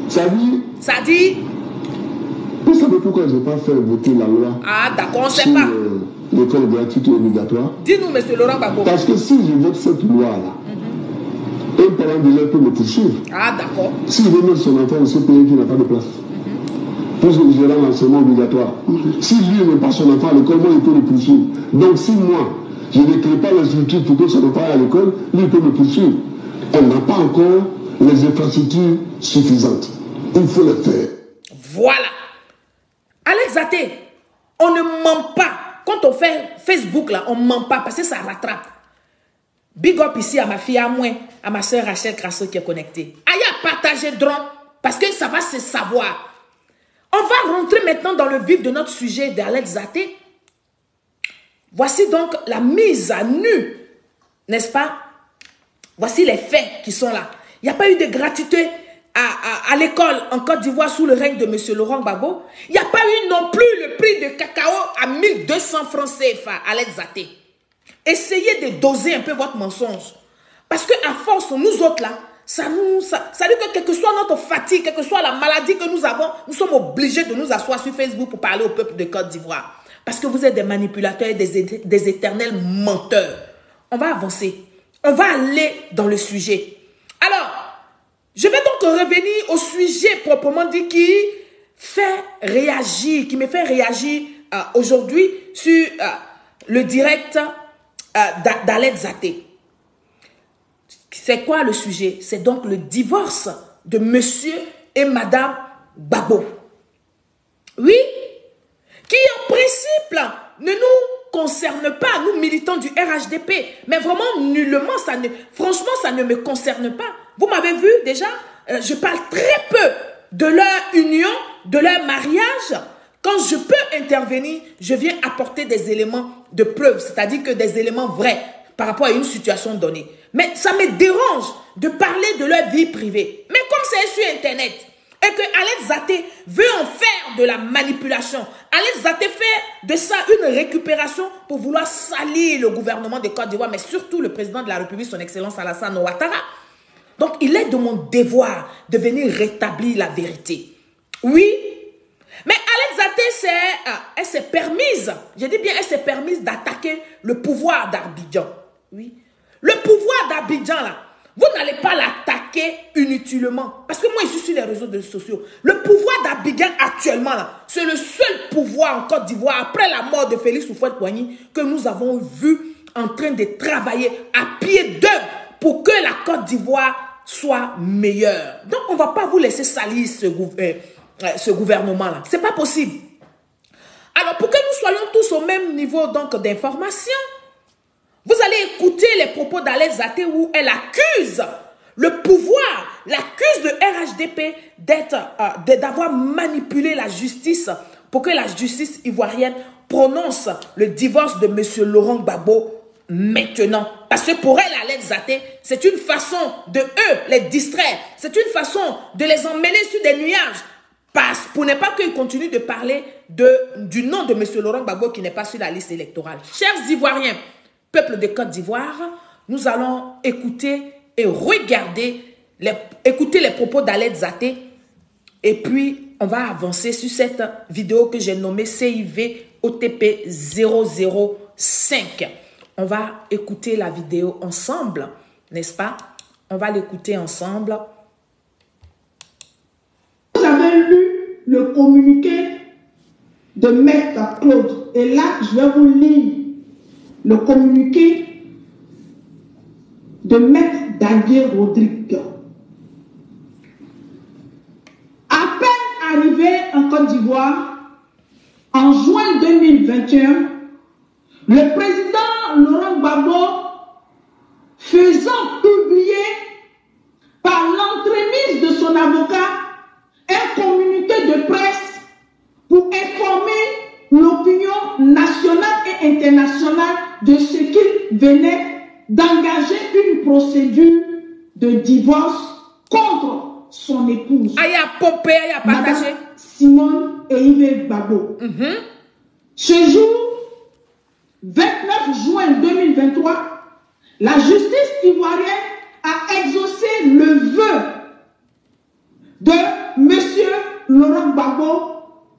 Ça dit. Vous savez pourquoi je n'ai pas fait voter la loi? Ah, d'accord, on ne sait pas. L'école gratuite et obligatoire. Dis-nous, M. Laurent Gbagbo. Parce que si je vote cette loi-là, un parent d'élève peut me poursuivre. Ah, d'accord. S'il veut mettre son enfant dans ce pays qui n'a pas de place. Parce que je rends l'enseignement obligatoire. Si lui ne veut pas son enfant à l'école, moi, il peut le poursuivre. Donc, si moi, je ne crée pas les structures pour que son enfant aille à l'école, lui, il peut me poursuivre. On n'a pas encore les infrastructures suffisantes. Il faut le faire. Voilà. Alex Zaté, on ne ment pas. Quand on fait Facebook, là, on ne ment pas parce que ça rattrape. Big up ici à ma fille, à moi, à ma soeur Rachel Crasso qui est connectée. Aïe à partager drone parce que ça va se savoir. On va rentrer maintenant dans le vif de notre sujet d'Alex Zaté. Voici donc la mise à nu, n'est-ce pas? Voici les faits qui sont là. Il n'y a pas eu de gratuité à l'école en Côte d'Ivoire sous le règne de M. Laurent Gbagbo. Il n'y a pas eu non plus le prix de cacao à 1200 francs CFA, Alex Zaté. Essayez de doser un peu votre mensonge. Parce qu'à force, nous autres là, ça dit que quelle que soit notre fatigue, quelle que soit la maladie que nous avons, nous sommes obligés de nous asseoir sur Facebook pour parler au peuple de Côte d'Ivoire. Parce que vous êtes des manipulateurs et des éternels menteurs. On va avancer. On va aller dans le sujet. Alors, je vais donc revenir au sujet proprement dit qui me fait réagir aujourd'hui sur le direct d'Alex Zaté. C'est quoi le sujet? C'est donc le divorce de monsieur et madame Gbagbo. Oui, qui en principe ne nous concerne pas, nous militants du RHDP, mais vraiment nullement, franchement, ça ne me concerne pas. Vous m'avez vu déjà, je parle très peu de leur union, de leur mariage. Quand je peux intervenir, je viens apporter des éléments de preuve, c'est-à-dire que des éléments vrais par rapport à une situation donnée. Mais ça me dérange de parler de leur vie privée. Mais comme c'est sur Internet, et que Alex Zaté veut en faire de la manipulation, Alex Zaté fait de ça une récupération pour vouloir salir le gouvernement de Côte d'Ivoire, mais surtout le président de la République, son Excellence Alassane Ouattara. Donc, il est de mon devoir de venir rétablir la vérité. Oui, mais Alex Zaté, elle s'est permise, je dis bien, elle s'est permise d'attaquer le pouvoir d'Abidjan. Oui, le pouvoir d'Abidjan, là, vous n'allez pas l'attaquer inutilement. Parce que moi, je suis sur les réseaux sociaux. Le pouvoir d'Abidjan actuellement, là, c'est le seul pouvoir en Côte d'Ivoire, après la mort de Félix Houphouët-Boigny, que nous avons vu en train de travailler à pied d'œuvre pour que la Côte d'Ivoire soit meilleure. Donc, on ne va pas vous laisser salir ce gouvernement-là. Ce n'est pas possible. Alors, pour que nous soyons tous au même niveau d'information, vous allez écouter les propos d'Alex Zaté où elle accuse le pouvoir, l'accuse de RHDP d'avoir manipulé la justice pour que la justice ivoirienne prononce le divorce de M. Laurent Gbagbo maintenant. Parce que pour elle, Alex Zaté, c'est une façon de les distraire. C'est une façon de les emmener sur des nuages. Pour ne pas qu'ils continuent de parler du nom de M. Laurent Gbagbo qui n'est pas sur la liste électorale. Chers Ivoiriens, peuple de Côte d'Ivoire, nous allons écouter et regarder, écouter les propos d'Alex Zaté et puis on va avancer sur cette vidéo que j'ai nommée CIV OTP 005. On va écouter la vidéo ensemble, n'est-ce pas? On va l'écouter ensemble. Vous avez lu le communiqué de Maître Claude et là, je vais vous lire le communiqué de Maître Daniel Rodrigue. À peine arrivé en Côte d'Ivoire, en juin 2021, le président Laurent Gbagbo faisant publier par l'entremise de son avocat un communiqué de presse pour informer l'opinion nationale et internationale de ce qu'il venait d'engager une procédure de divorce contre son épouse, Madame Simone et Yves Gbagbo. Ce jour, 29 juin 2023, la justice ivoirienne a exaucé le vœu de M. Laurent Gbagbo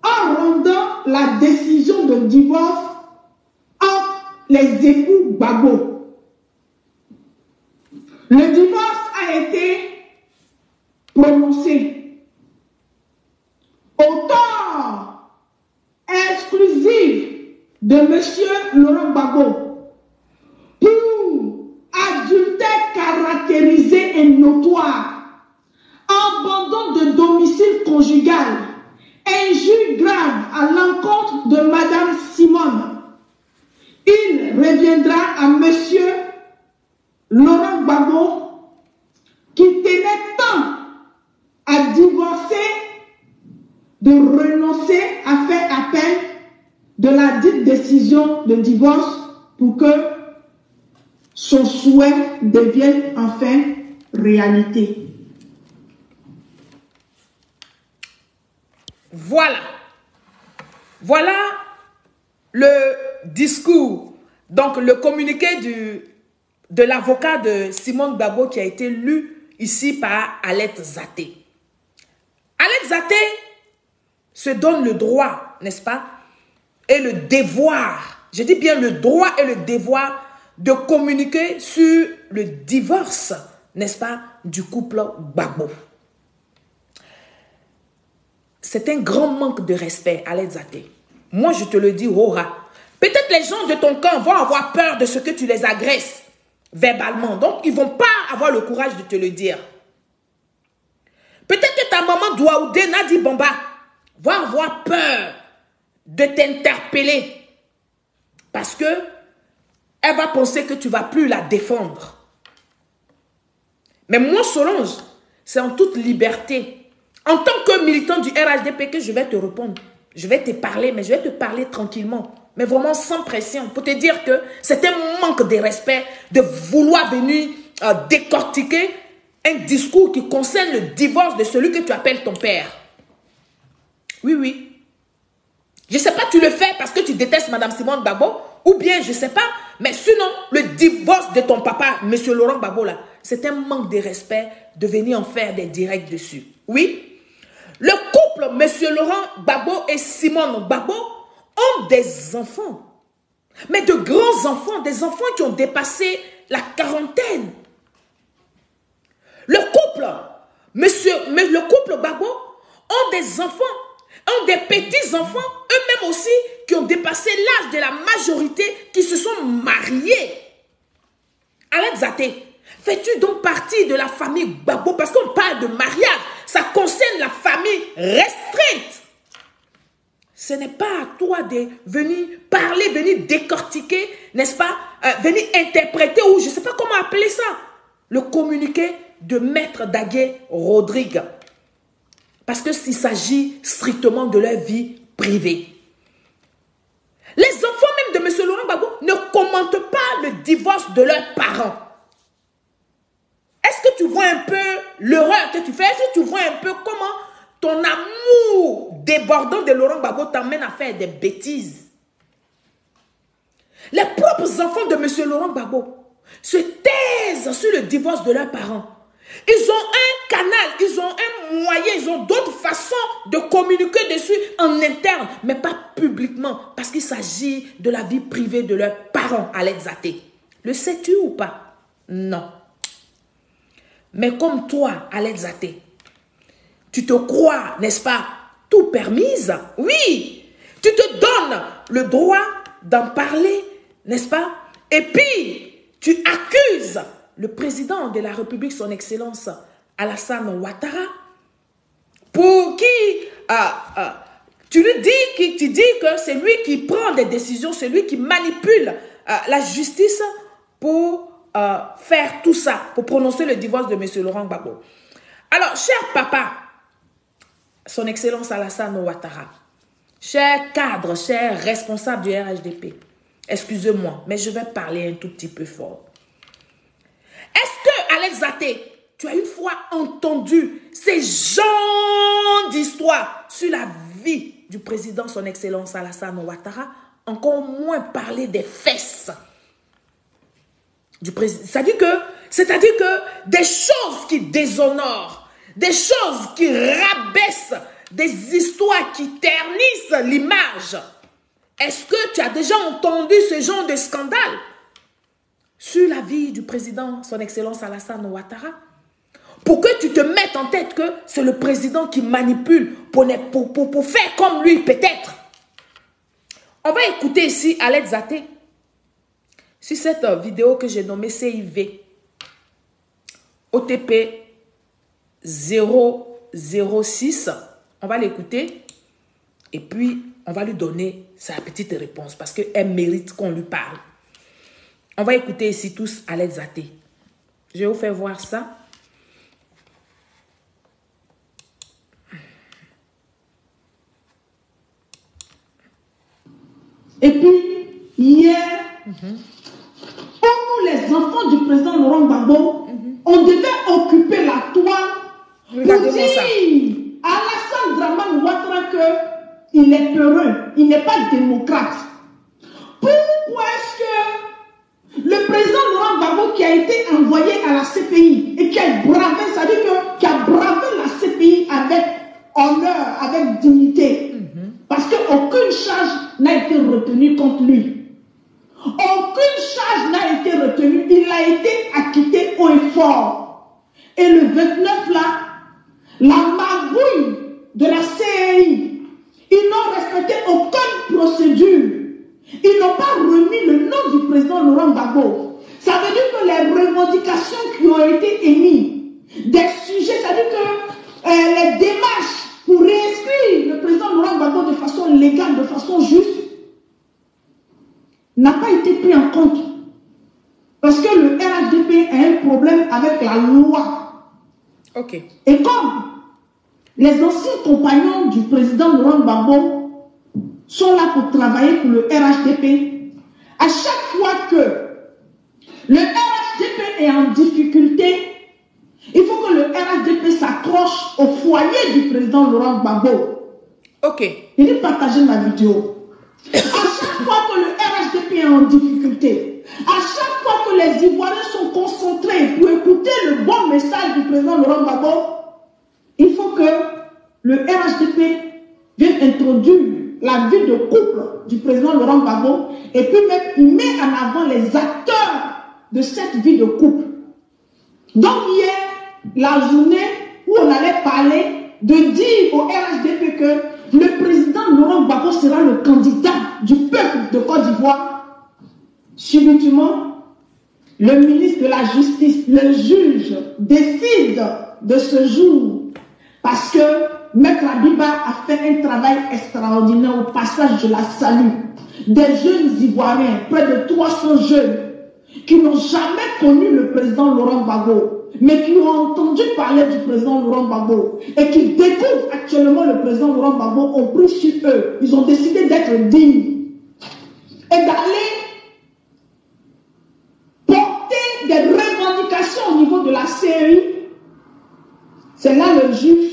en rendant la décision de divorce entre les époux Gbagbo. Le divorce a été prononcé au tort exclusif de M. Laurent Gbagbo pour adultère caractérisé et notoire, abandon de domicile conjugal, injure grave à l'encontre de Madame Simone. Il reviendra à M. Laurent Gbagbo, qui tenait tant à divorcer, de renoncer à faire appel de la dite décision de divorce pour que son souhait devienne enfin réalité. Voilà. Voilà le discours, donc le communiqué de l'avocat de Simone Gbagbo qui a été lu ici par Alette Zaté. Alette Zaté se donne le droit, n'est-ce pas, et le devoir, je dis bien le droit et le devoir de communiquer sur le divorce, n'est-ce pas, du couple Gbagbo. C'est un grand manque de respect, Alette Zaté. Moi, je te le dis, Rora. Peut-être les gens de ton camp vont avoir peur de ce que tu les agresses verbalement. Donc, ils ne vont pas avoir le courage de te le dire. Peut-être que ta maman Douaoudé Nadi Bamba va avoir peur de t'interpeller. Parce que elle va penser que tu ne vas plus la défendre. Mais moi, Solange, c'est en toute liberté. En tant que militant du RHDP que je vais te répondre. Je vais te parler, mais je vais te parler tranquillement. Mais vraiment sans pression. Pour te dire que c'est un manque de respect de vouloir venir décortiquer un discours qui concerne le divorce de celui que tu appelles ton père. Oui, oui. Je ne sais pas, tu le fais parce que tu détestes Mme Simone Gbagbo, ou bien, je ne sais pas, mais sinon, le divorce de ton papa, M. Laurent Gbagbo, là, c'est un manque de respect de venir en faire des directs dessus. Oui. Le couple, M. Laurent Gbagbo et Simone Gbagbo, ont des enfants. Mais de grands enfants, des enfants qui ont dépassé la quarantaine. Le couple Gbagbo ont des enfants, ont des petits-enfants, eux-mêmes aussi, qui ont dépassé l'âge de la majorité, qui se sont mariés. Alette Zaté, fais-tu donc partie de la famille Gbagbo? Parce qu'on parle de mariage, ça concerne la famille restreinte. Ce n'est pas à toi de venir parler, venir décortiquer, n'est-ce pas, venir interpréter, ou je ne sais pas comment appeler ça, le communiqué de Maître Daguet Rodrigue. Parce que s'il s'agit strictement de leur vie privée. Les enfants même de M. Laurent Gbagbo ne commentent pas le divorce de leurs parents. Est-ce que tu vois un peu l'erreur que tu fais? Est-ce que tu vois un peu comment ton amour débordant de Laurent Gbagbo t'amène à faire des bêtises? Les propres enfants de M. Laurent Gbagbo se taisent sur le divorce de leurs parents. Ils ont un canal, ils ont un moyen, ils ont d'autres façons de communiquer dessus en interne, mais pas publiquement, parce qu'il s'agit de la vie privée de leurs parents, Alette Zaté. Le sais-tu ou pas? Non. Mais comme toi, Alette Zaté, tu te crois, n'est-ce pas, tout permise? Oui, tu te donnes le droit d'en parler, n'est-ce pas? Et puis, tu accuses le président de la République, son Excellence Alassane Ouattara, pour qui tu lui dis, tu dis que c'est lui qui prend des décisions, c'est lui qui manipule la justice pour faire tout ça, pour prononcer le divorce de M. Laurent Gbagbo. Alors, cher papa, son Excellence Alassane Ouattara, cher cadre, cher responsable du RHDP, excusez-moi, mais je vais parler un tout petit peu fort. Est-ce que, Alette Zaté, tu as une fois entendu ces genres d'histoires sur la vie du président, son Excellence Alassane Ouattara, encore moins parler des fesses du président? C'est-à-dire que des choses qui déshonorent, des choses qui rabaissent, des histoires qui ternissent l'image. Est-ce que tu as déjà entendu ce genre de scandale sur la vie du président, son Excellence Alassane Ouattara? Pour que tu te mettes en tête que c'est le président qui manipule pour faire comme lui, peut-être. On va écouter ici Alette Zaté sur cette vidéo que j'ai nommée CIV OTP 006. On va l'écouter et puis on va lui donner sa petite réponse parce qu'elle mérite qu'on lui parle. On va écouter ici tous Alette Zaté. Je vais vous faire voir ça. Et puis, hier, pour nous, les enfants du président Laurent Gbagbo, on devait occuper la toile pour dire à Alassane Dramane Ouattara qu'il est peureux, il n'est pas démocrate. Pourquoi est-ce que le président Laurent Gbagbo qui a été envoyé à la CPI et qui a bravé, ça dit que qui a bravé la CPI avec honneur, avec dignité, parce qu'aucune charge n'a été retenue contre lui. Aucune charge n'a été retenue. Il a été acquitté haut et fort. Et le 29 là, la magouille de la CRI, ils n'ont respecté aucune procédure. Ils n'ont pas remis le nom du président Laurent Gbagbo. Ça veut dire que les revendications qui ont été émises, des sujets, ça veut dire que les démarches pour réinscrire le président Laurent Gbagbo de façon légale, de façon juste, n'a pas été pris en compte. Parce que le RHDP a un problème avec la loi. Ok. Et comme les anciens compagnons du président Laurent Gbagbo sont là pour travailler pour le RHDP, à chaque fois que le RHDP est en difficulté, il faut que le RHDP s'accroche au foyer du président Laurent Gbagbo. Ok. Il dit partager ma vidéo. À chaque fois que le RHDP est en difficulté, à chaque fois que les Ivoiriens sont concentrés pour écouter le bon message du président Laurent Gbagbo, il faut que le RHDP vienne introduire la vie de couple du président Laurent Gbagbo et puis même il met en avant les acteurs de cette vie de couple. Donc hier, la journée où on allait parler de dire au RHDP que le président Laurent Gbagbo sera le candidat du peuple de Côte d'Ivoire, subitement, le ministre de la Justice, le juge, décide de ce jour parce que Maître Abiba a fait un travail extraordinaire. Au passage, je la salue. Des jeunes Ivoiriens, près de 300 jeunes, qui n'ont jamais connu le président Laurent Gbagbo, mais qui ont entendu parler du président Laurent Gbagbo et qui découvrent actuellement le président Laurent Gbagbo, ont pris sur eux. Ils ont décidé d'être dignes et d'aller porter des revendications au niveau de la CRI. C'est là le juge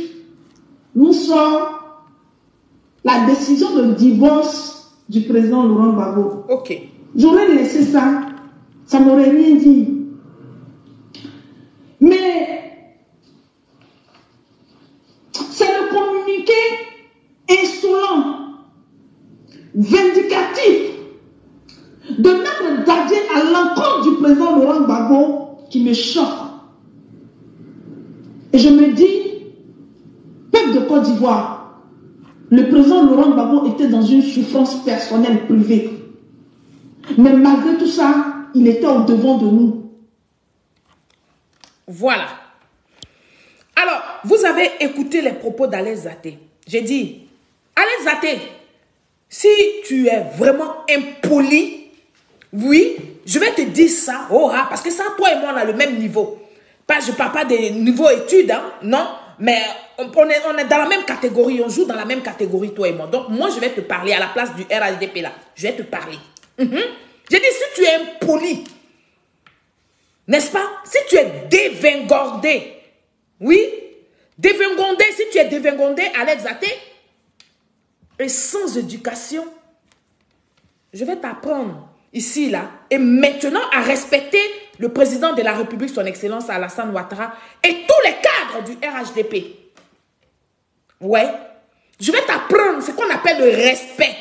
nous sort la décision de divorce du président Laurent Gbagbo. Ok. J'aurais laissé ça, ça m'aurait rien dit. Mais c'est le communiqué insolent, vindicatif de Maître Dadje à l'encontre du président Laurent Gbagbo qui me choque. Et je me dis, peuple de Côte d'Ivoire, le président Laurent Gbagbo était dans une souffrance personnelle privée. Mais malgré tout ça, il était au devant de nous. Voilà. Alors, vous avez écouté les propos d'Alain Zaté. J'ai dit, Alain Zaté, si tu es vraiment impoli, oui, je vais te dire ça, parce que ça, toi et moi, on a le même niveau. Je ne parle pas des niveaux études, hein, non, mais on est dans la même catégorie, on joue dans la même catégorie, toi et moi. Donc, moi, je vais te parler à la place du RHDP là. Je vais te parler. J'ai dit, si tu es impoli, n'est-ce pas? Si tu es dévingordé, oui, dévingondé, si tu es dévingondé, Alain Zaté, et sans éducation, je vais t'apprendre ici, là, et maintenant à respecter le président de la République, son Excellence Alassane Ouattara, et tous les cadres du RHDP. Ouais. Je vais t'apprendre ce qu'on appelle le respect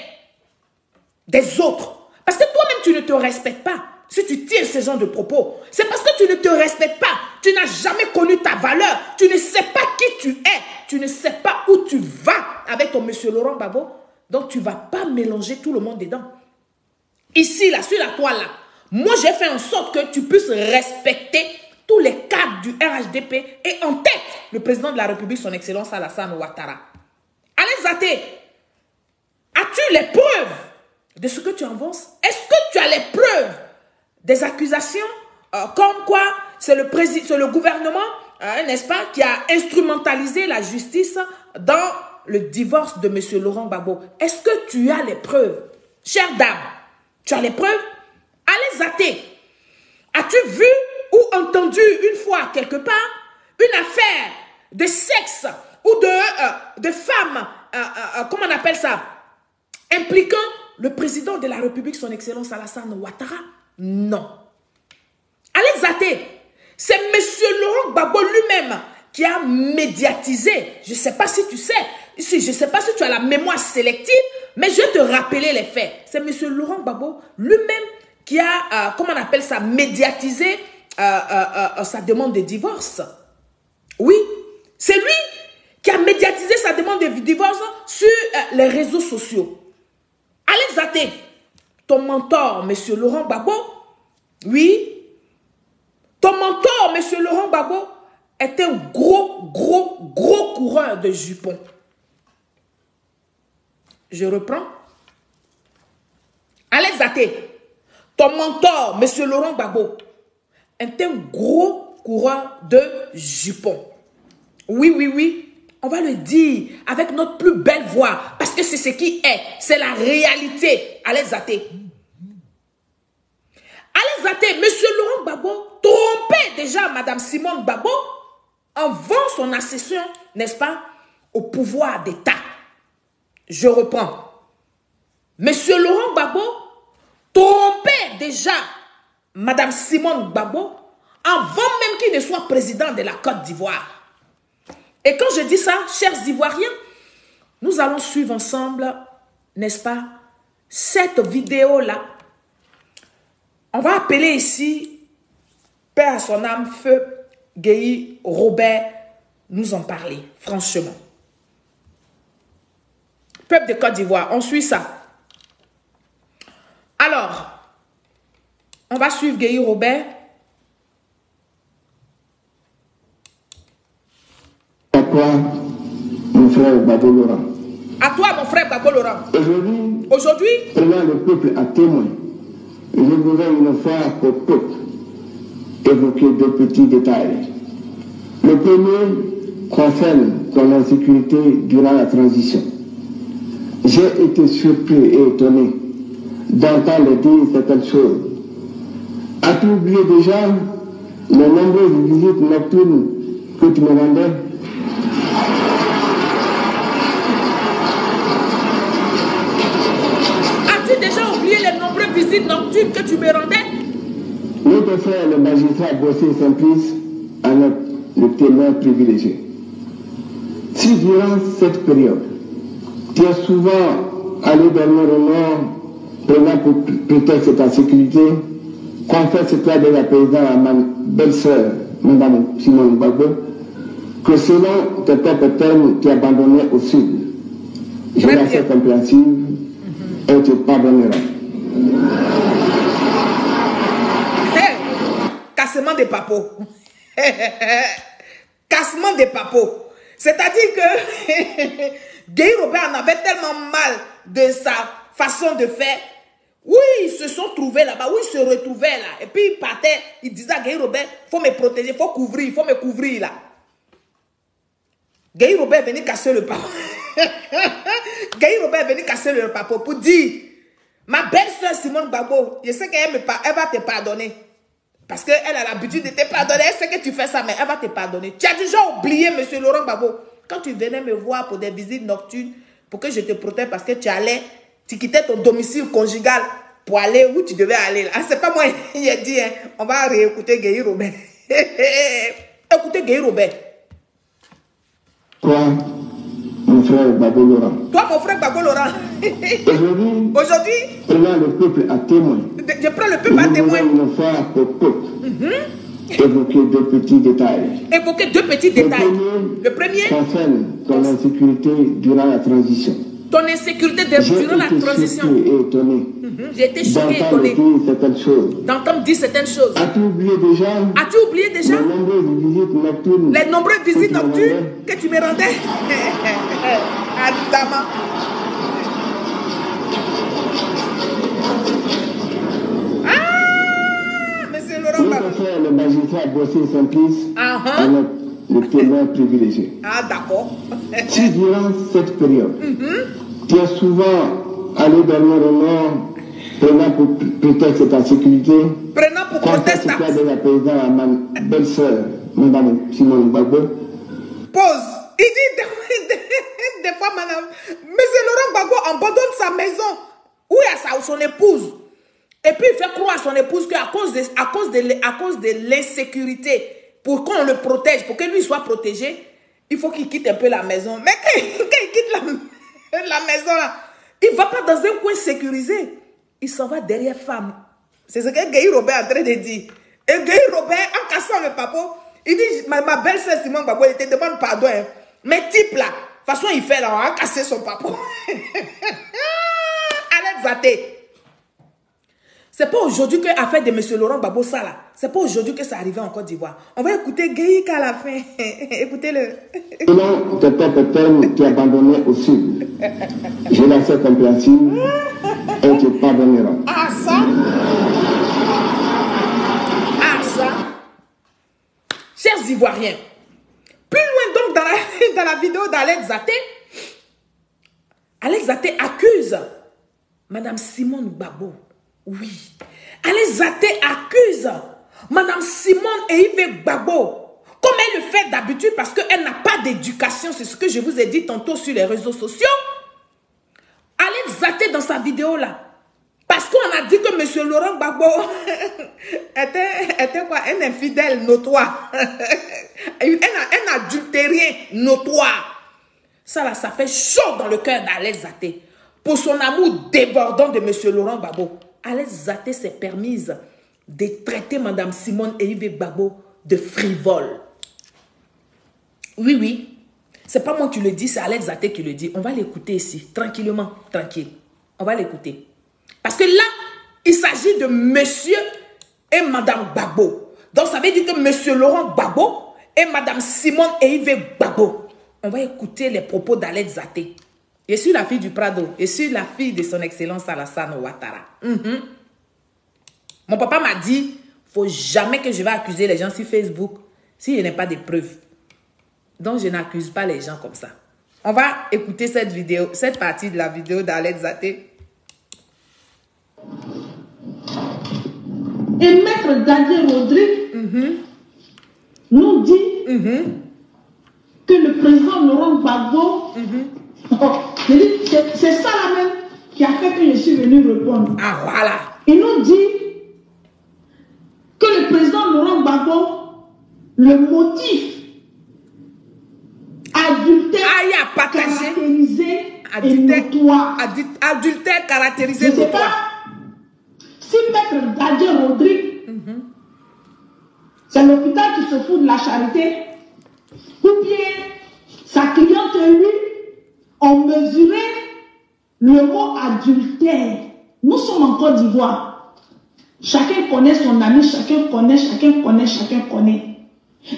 des autres. Parce que toi-même, tu ne te respectes pas. Si tu tiens ce genre de propos, c'est parce que tu ne te respectes pas. Tu n'as jamais connu ta valeur. Tu ne sais pas qui tu es. Tu ne sais pas où tu vas avec ton monsieur Laurent Gbagbo. Donc, tu ne vas pas mélanger tout le monde dedans. Ici, là, sur la toile, là, moi, j'ai fait en sorte que tu puisses respecter tous les cadres du RHDP et en tête, le président de la République, son Excellence Alassane Ouattara. Alain Zaté, as-tu les preuves de ce que tu avances? Est-ce que tu as les preuves des accusations comme quoi c'est le gouvernement, n'est-ce pas, qui a instrumentalisé la justice dans le divorce de M. Laurent Gbagbo. Est-ce que tu as les preuves? Chère dame, tu as les preuves? Allez zater. As-tu vu ou entendu une fois quelque part une affaire de sexe ou de femmes, comment on appelle ça, impliquant le président de la République, son Excellence Alassane Ouattara? Non. Allez zater. C'est M. Laurent Gbagbo lui-même qui a médiatisé. Je ne sais pas si tu sais, je ne sais pas si tu as la mémoire sélective, mais je vais te rappeler les faits. C'est M. Laurent Gbagbo lui-même qui a, comment on appelle ça, médiatisé sa demande de divorce. Oui, c'est lui qui a médiatisé sa demande de divorce sur les réseaux sociaux. Allez zater. Ton mentor, M. Laurent Gbagbo, oui, ton mentor, M. Laurent Gbagbo, est un gros coureur de jupons. Je reprends. Allez zater. Ton mentor, M. Laurent Gbagbo, est un gros coureur de jupons. Oui. On va le dire avec notre plus belle voix. Parce que c'est ce qui est. C'est la réalité. Allez zater. Allez zater. M. Laurent Gbagbo trompait déjà Mme Simone Gbagbo en vend son accession, n'est-ce pas, au pouvoir d'État. Je reprends. M. Laurent Gbagbo trompait déjà Mme Simone Gbagbo avant même qu'il ne soit président de la Côte d'Ivoire. Et quand je dis ça, chers Ivoiriens, nous allons suivre ensemble, n'est-ce pas, cette vidéo-là. On va appeler ici, Père à son âme, Feu Guéhi Robert, nous en parler, franchement. Peuple de Côte d'Ivoire, on suit ça. Alors, on va suivre Guéhi Robert. À toi, mon frère Gbagbo Laurent. À toi, mon frère Gbagbo Laurent. Aujourd'hui, prenant le peuple à témoin, je voudrais une fois pour toutes évoquer deux petits détails. Le premier concerne ton insécurité durant la transition. J'ai été surpris et étonné d'entendre dire certaines choses. As-tu oublié déjà les nombreuses visites nocturnes que tu me rendais? As-tu déjà oublié les nombreuses visites nocturnes que tu me rendais? Notre frère, le magistrat Bossé Simplice, en est le témoin privilégié. Si durant cette période, tu as souvent allé dormir au nord, prenant pour prétexte ta sécurité, confesse-toi de la présidente à ma belle-sœur, Mme Simone Gbagbo, que selon tes propres termes, tu es abandonné au sud. Je la fais compréhensive et tu pardonneras. Cassement des papos. Cassement des papos. C'est-à-dire que Guéhi Robert en avait tellement mal de sa façon de faire. Oui, ils se sont trouvés là-bas. Oui, ils se retrouvaient là. Et puis ils partaient. Ils disaient à Guéhi Robert, il faut me protéger, il faut couvrir, il faut me couvrir là. Guéhi Robert est venu casser le papo. Guéhi Robert est venu casser le papo pour dire, ma belle-sœur Simone Gbagbo, je sais qu'elle va te pardonner. Parce qu'elle a l'habitude de te pardonner. Elle sait que tu fais ça, mais elle va te pardonner. Tu as déjà oublié, M. Laurent Gbagbo, quand tu venais me voir pour des visites nocturnes, pour que je te protège parce que tu quittais ton domicile conjugal pour aller où tu devais aller. Ah, c'est pas moi, il a dit, hein, on va réécouter Guéhi Robert. Écoutez Guéhi Robert. Toi, mon frère Gbagbo Laurent. Toi, mon frère Gbagbo Laurent. Aujourd'hui, prenant le peuple à témoin. Je prends le peuple à témoin. Une fois pour toutes, évoquer deux petits détails. Évoquer deux petits détails. Le premier concerne ton insécurité durant la transition. Ton insécurité durant la transition. J'ai été choqué et étonné d'entendre dire certaines choses. As-tu oublié déjà les nombreuses visites nocturnes que tu me rendais? Adama. Ah, monsieur Laurent Gbagbo. frère, le magistrat Bossé Simplice, le témoin privilégié. Ah, d'accord. Si durant cette période, tu es souvent allé dormir au nord, prenant pour prétexte ta sécurité, prenant pour prétexte ta sécurité, la présidente à ma belle-sœur, Mme Simone Gbagbo. Pause. Il dit des fois, madame, monsieur Laurent Gbagbo abandonne sa maison où il y a son épouse. Et puis il fait croire à son épouse qu'à cause de l'insécurité, pour qu'on le protège, pour que lui soit protégé, il faut qu'il quitte un peu la maison. Mais quand il quitte la maison, là, il ne va pas dans un coin sécurisé. Il s'en va derrière femme. C'est ce que Guy Robert est en train de dire. Et Guy Robert, en cassant le papo, il dit, ma belle-sœur Simone Gbagbo, il te demande pardon. Hein. Mais type là, de toute façon, il fait là, on a cassé son papo. Alex Zaté. C'est pas aujourd'hui que l'affaire de M. Laurent Gbagbo, ça là. C'est pas aujourd'hui que ça arrivait en Côte d'Ivoire. On va écouter Guy à la fin. Écoutez-le. Selon tes propres termes, tu es abandonné au sud. Je la sais compréhensible et tu pardonneras. Ah ça? Ah ça? Chers Ivoiriens, plus loin donc dans la vidéo d'Alex Zaté, Alex Zaté accuse Madame Simone Gbagbo. Oui. Alex Zaté accuse Madame Simone et Yves Gbagbo, comme elle le fait d'habitude parce qu'elle n'a pas d'éducation. C'est ce que je vous ai dit tantôt sur les réseaux sociaux. Alex Zaté dans sa vidéo là, parce qu'on a dit que M. Laurent Gbagbo était quoi? Un infidèle notoire. un adultérien notoire. Ça là, ça fait chaud dans le cœur d'Alex Zaté. Pour son amour débordant de M. Laurent Gbagbo, Alex Zaté s'est permise de traiter Mme Simone et Yves Gbagbo de frivole. Oui, oui. C'est pas moi qui le dis, c'est Alex Zaté qui le dit. On va l'écouter ici, tranquillement, tranquille. On va l'écouter. Parce que là, il s'agit de monsieur et Mme Gbagbo. Donc ça veut dire que monsieur Laurent Gbagbo et Mme Simone et Yves Gbagbo. On va écouter les propos d'Alex Zaté. Je suis la fille du Prado. Je suis la fille de son excellence Alassane Ouattara. Mon papa m'a dit, il ne faut jamais que je vais accuser les gens sur Facebook s'il n'y a pas de preuves. Donc, je n'accuse pas les gens comme ça. On va écouter cette vidéo, cette partie de la vidéo d'Alex Zaté. Et Maître Dadier Rodrigue nous dit que le président Laurent Gbagbo, c'est ça là même qui a fait que je suis venu répondre. Ah voilà. Il nous dit que le président Laurent Gbagbo, le motif adultère caractérisé et notoire. Adultère caractérisé et notoire. Je ne sais pas si Maître Dadier Rodrigue, c'est l'hôpital qui se fout de la charité, ou bien sa cliente et lui ont mesuré le mot adultère. Nous sommes en Côte d'Ivoire. Chacun connaît son ami, chacun connaît.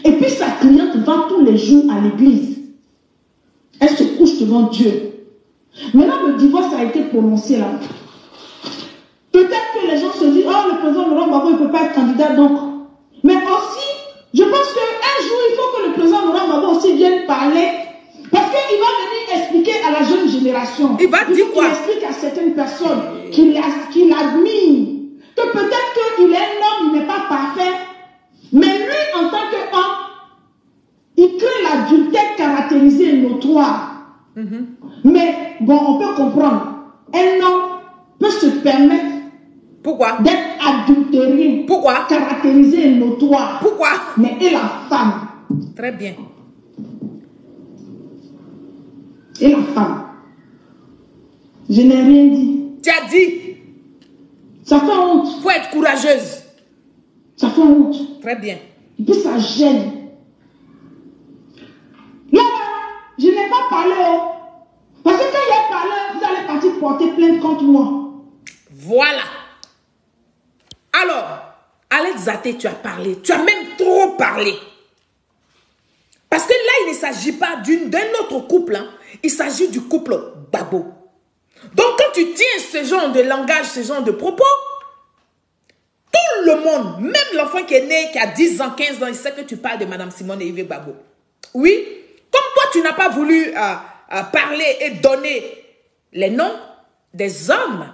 Et puis sa cliente va tous les jours à l'église. Elle se couche devant Dieu. Maintenant, le divorce a été prononcé là. Peut-être que les gens se disent, oh, le président Laurent Gbagbo ne peut pas être candidat donc. Mais aussi, je pense qu'un jour, il faut que le président Laurent Gbagbo aussi vienne parler. Parce qu'il va venir expliquer à la jeune génération. Il va dire quoi? Il explique à certaines personnes qu'il admire. Que peut-être qu'il est un homme, il n'est pas parfait. Mais lui, en tant qu'homme, il crée l'adultère caractérisé et notoire. Mais bon, on peut comprendre. Un homme peut se permettre d'être adultérien. Pourquoi? Caractérisé et notoire. Pourquoi? Mais et la femme? Très bien. Et la femme? Je n'ai rien dit. Tu as dit. Ça fait honte. Il faut être courageuse. Ça fait honte. Très bien. Et puis ça gêne. Là, je n'ai pas parlé. Parce que quand il a parlé, vous allez partir porter plainte contre moi. Voilà. Alors, Alex Zaté, tu as parlé. Tu as même trop parlé. Parce que là, il ne s'agit pas d'un autre couple. Hein. Il s'agit du couple Gbagbo. Donc, quand tu tiens ce genre de langage, ce genre de propos, Tout le monde, même l'enfant qui est né, qui a 10 ans, 15 ans, il sait que tu parles de Mme Simone et Yves Gbagbo. Oui, comme toi, tu n'as pas voulu parler et donner les noms des hommes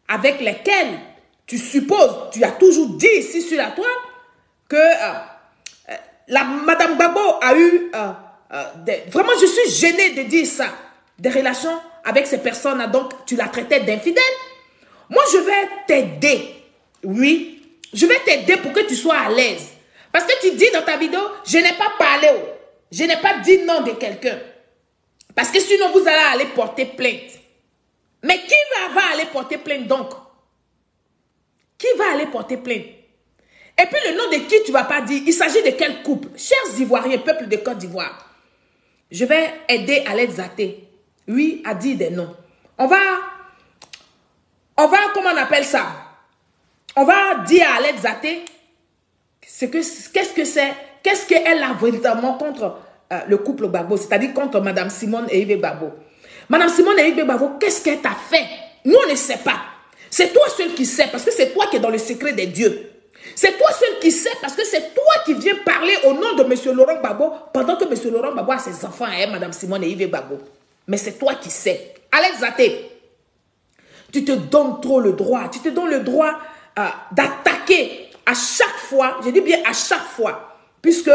avec lesquels tu supposes, tu as toujours dit ici sur la toile, que Mme Gbagbo a eu, vraiment je suis gênée de dire ça, des relations avec ces personnes, donc tu la traitais d'infidèle. Moi je vais t'aider, oui, je vais t'aider pour que tu sois à l'aise. Parce que tu dis dans ta vidéo, je n'ai pas parlé, je n'ai pas dit non de quelqu'un. Parce que sinon vous allez aller porter plainte. Mais qui va aller porter plainte donc? Qui va aller porter plainte? Et puis le nom de qui tu ne vas pas dire? Il s'agit de quel couple? Chers Ivoiriens, peuple de Côte d'Ivoire, je vais aider Alex Zaté, oui, à dire des noms. On va, comment on appelle ça? On va dire à Alex Zaté qu'est-ce que c'est, qu'est-ce qu'elle a véritablement contre le couple Gbagbo, c'est-à-dire contre Mme Simone et Yves Gbagbo. Mme Simone et Yves Gbagbo, qu'est-ce qu'elle t'a fait? Nous, on ne sait pas. C'est toi seul qui sais, parce que c'est toi qui es dans le secret des dieux. C'est toi seul qui sais, parce que c'est toi qui viens parler au nom de M. Laurent Gbagbo, pendant que M. Laurent Gbagbo a ses enfants et Mme Simone et Yves Gbagbo. Mais c'est toi qui sais. Alex Zaté, tu te donnes trop le droit. Tu te donnes le droit d'attaquer à chaque fois, je dis bien à chaque fois, puisque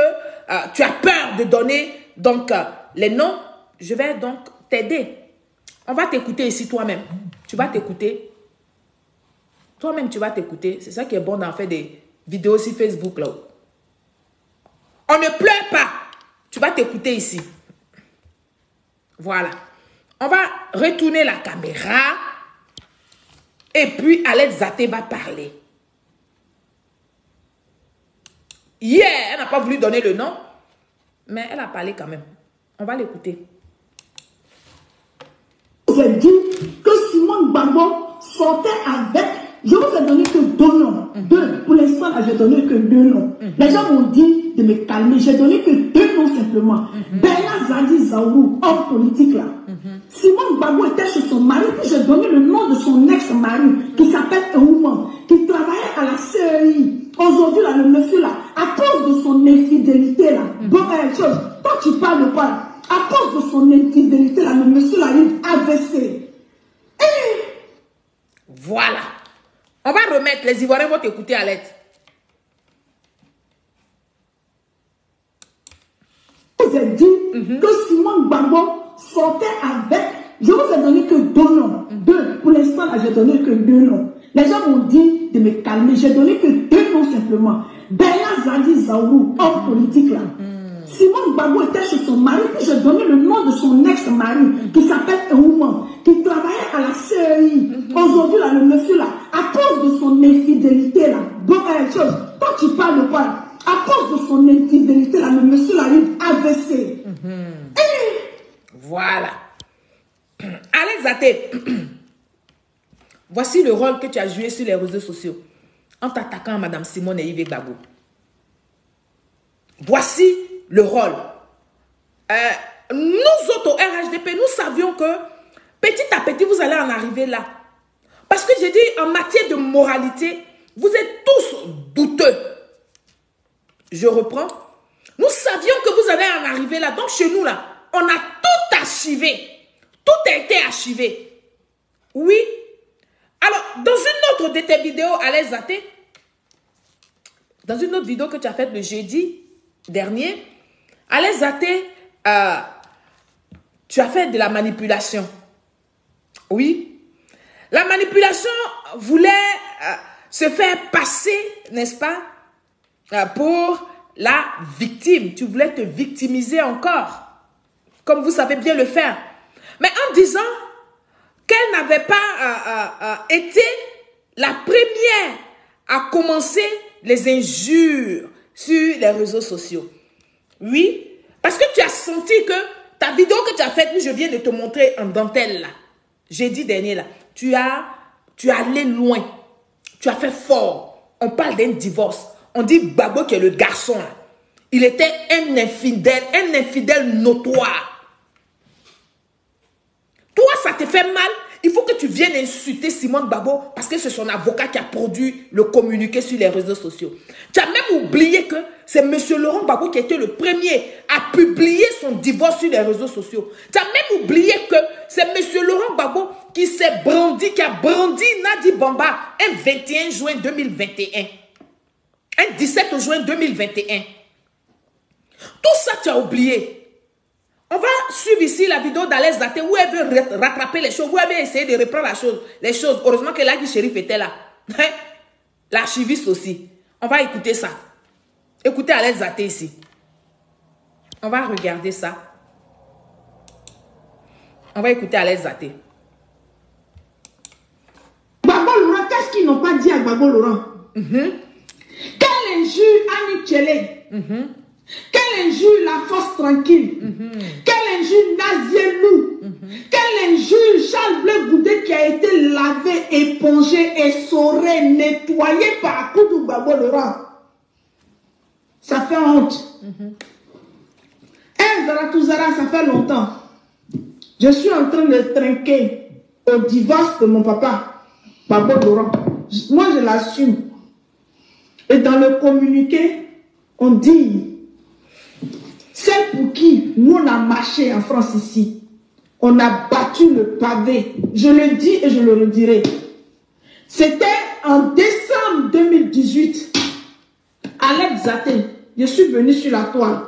tu as peur de donner donc les noms, je vais donc t'aider. On va t'écouter ici toi-même. Tu vas t'écouter. Toi-même, tu vas t'écouter. C'est ça qui est bon d'en faire des vidéos sur Facebook là. On ne pleure pas. Tu vas t'écouter ici. Voilà. On va retourner la caméra. Et puis, Alex Zaté va parler. Hier, elle n'a pas voulu donner le nom. Mais elle a parlé quand même. On va l'écouter. J'ai dit que Simone Gbagbo sortait avec... Je vous ai donné que 2 noms. 2. Pour l'instant, j'ai donné que 2 noms. Les gens m'ont dit de me calmer. J'ai donné que 2 noms simplement. Bernard Zadi Zaourou, homme politique là. Simone Gbagbo était chez son mari. Puis j'ai donné le nom de son ex-mari qui s'appelle Ouman, qui travaillait à la CEI. Aujourd'hui, là, le monsieur là, à cause de son infidélité là, bon, quelque chose. Toi, tu parles de quoi là? À cause de son infidélité là, le monsieur là, il AVC. Voilà. On va remettre, les Ivoiriens vont t'écouter à l'aide. J'ai dit que Simone Gbagbo sortait avec... Je vous ai donné que 2 noms. 2. Pour l'instant, j'ai donné que 2 noms. Les gens m'ont dit de me calmer. J'ai donné que 2 noms simplement. Bernard Zadi Zaourou, homme politique là. Simone Gbagbo était chez son mari. Puis j'ai donné le nom de son ex-mari qui s'appelle Ouman, qui travaillait à la CEI. Aujourd'hui, là, le monsieur là, à cause de son infidélité là, bon, quelque chose. Toi, tu parles de quoi là? À cause de son infidélité là, le monsieur là, il AVC. Voilà. Alex Zaté, voici le rôle que tu as joué sur les réseaux sociaux en t'attaquant à Mme Simone et Yves Gbagbo. Voici le rôle. Nous autres au RHDP, nous savions que petit à petit, vous allez en arriver là. Parce que j'ai dit, en matière de moralité, vous êtes tous douteux. Je reprends. Nous savions que vous allez en arriver là. Donc chez nous là, on a tout archivé. Tout a été archivé. Oui. Alors, dans une autre de tes vidéos, Alex Zaté, dans une autre vidéo que tu as faite le jeudi dernier, Alex Zaté, tu as fait de la manipulation. Oui. La manipulation voulait se faire passer, n'est-ce pas, pour la victime. Tu voulais te victimiser encore, comme vous savez bien le faire. Mais en disant qu'elle n'avait pas été la première à commencer les injures sur les réseaux sociaux. Oui, parce que tu as senti que ta vidéo que tu as faite, je viens de te montrer en dentelle là, jeudi dernier là, tu es allé loin, tu as fait fort. On parle d'un divorce, on dit Gbagbo qui est le garçon là. Il était un infidèle notoire. Toi, ça te fait mal. il faut que tu viennes insulter Simone Gbagbo parce que c'est son avocat qui a produit le communiqué sur les réseaux sociaux. Tu as même oublié que c'est M. Laurent Gbagbo qui était le premier à publier son divorce sur les réseaux sociaux. Tu as même oublié que c'est M. Laurent Gbagbo qui s'est brandi, qui a brandi Nadi Bamba un 21 juin 2021. Un 17 juin 2021. Tout ça, tu as oublié. On va suivre ici la vidéo d'Alain Zaté où elle veut rattraper les choses, où elle veut essayer de reprendre les choses. Heureusement que Lagui Chérif était là. L'archiviste aussi. On va écouter ça. Écoutez Alain Zaté ici. On va regarder ça. On va écouter Alain Zaté. Gbagbo Laurent, qu'est-ce qu'ils n'ont pas dit à Gbagbo Laurent? Quel injure Annie Tchélé? Quelle injure la force tranquille? Quelle injure Nazielou? Quelle injure Charles Blé Goudé qui a été lavé, épongé, essoré, nettoyé par Koudou Gbagbo Laurent? Ça fait honte. Zaratouzara, ça fait longtemps. Je suis en train de trinquer au divorce de mon papa, Gbagbo Laurent. Moi, je l'assume. Et dans le communiqué, on dit celle pour qui nous on a marché en France ici, on a battu le pavé. Je le dis et je le redirai. C'était en décembre 2018. Alain Zaté, je suis venu sur la toile.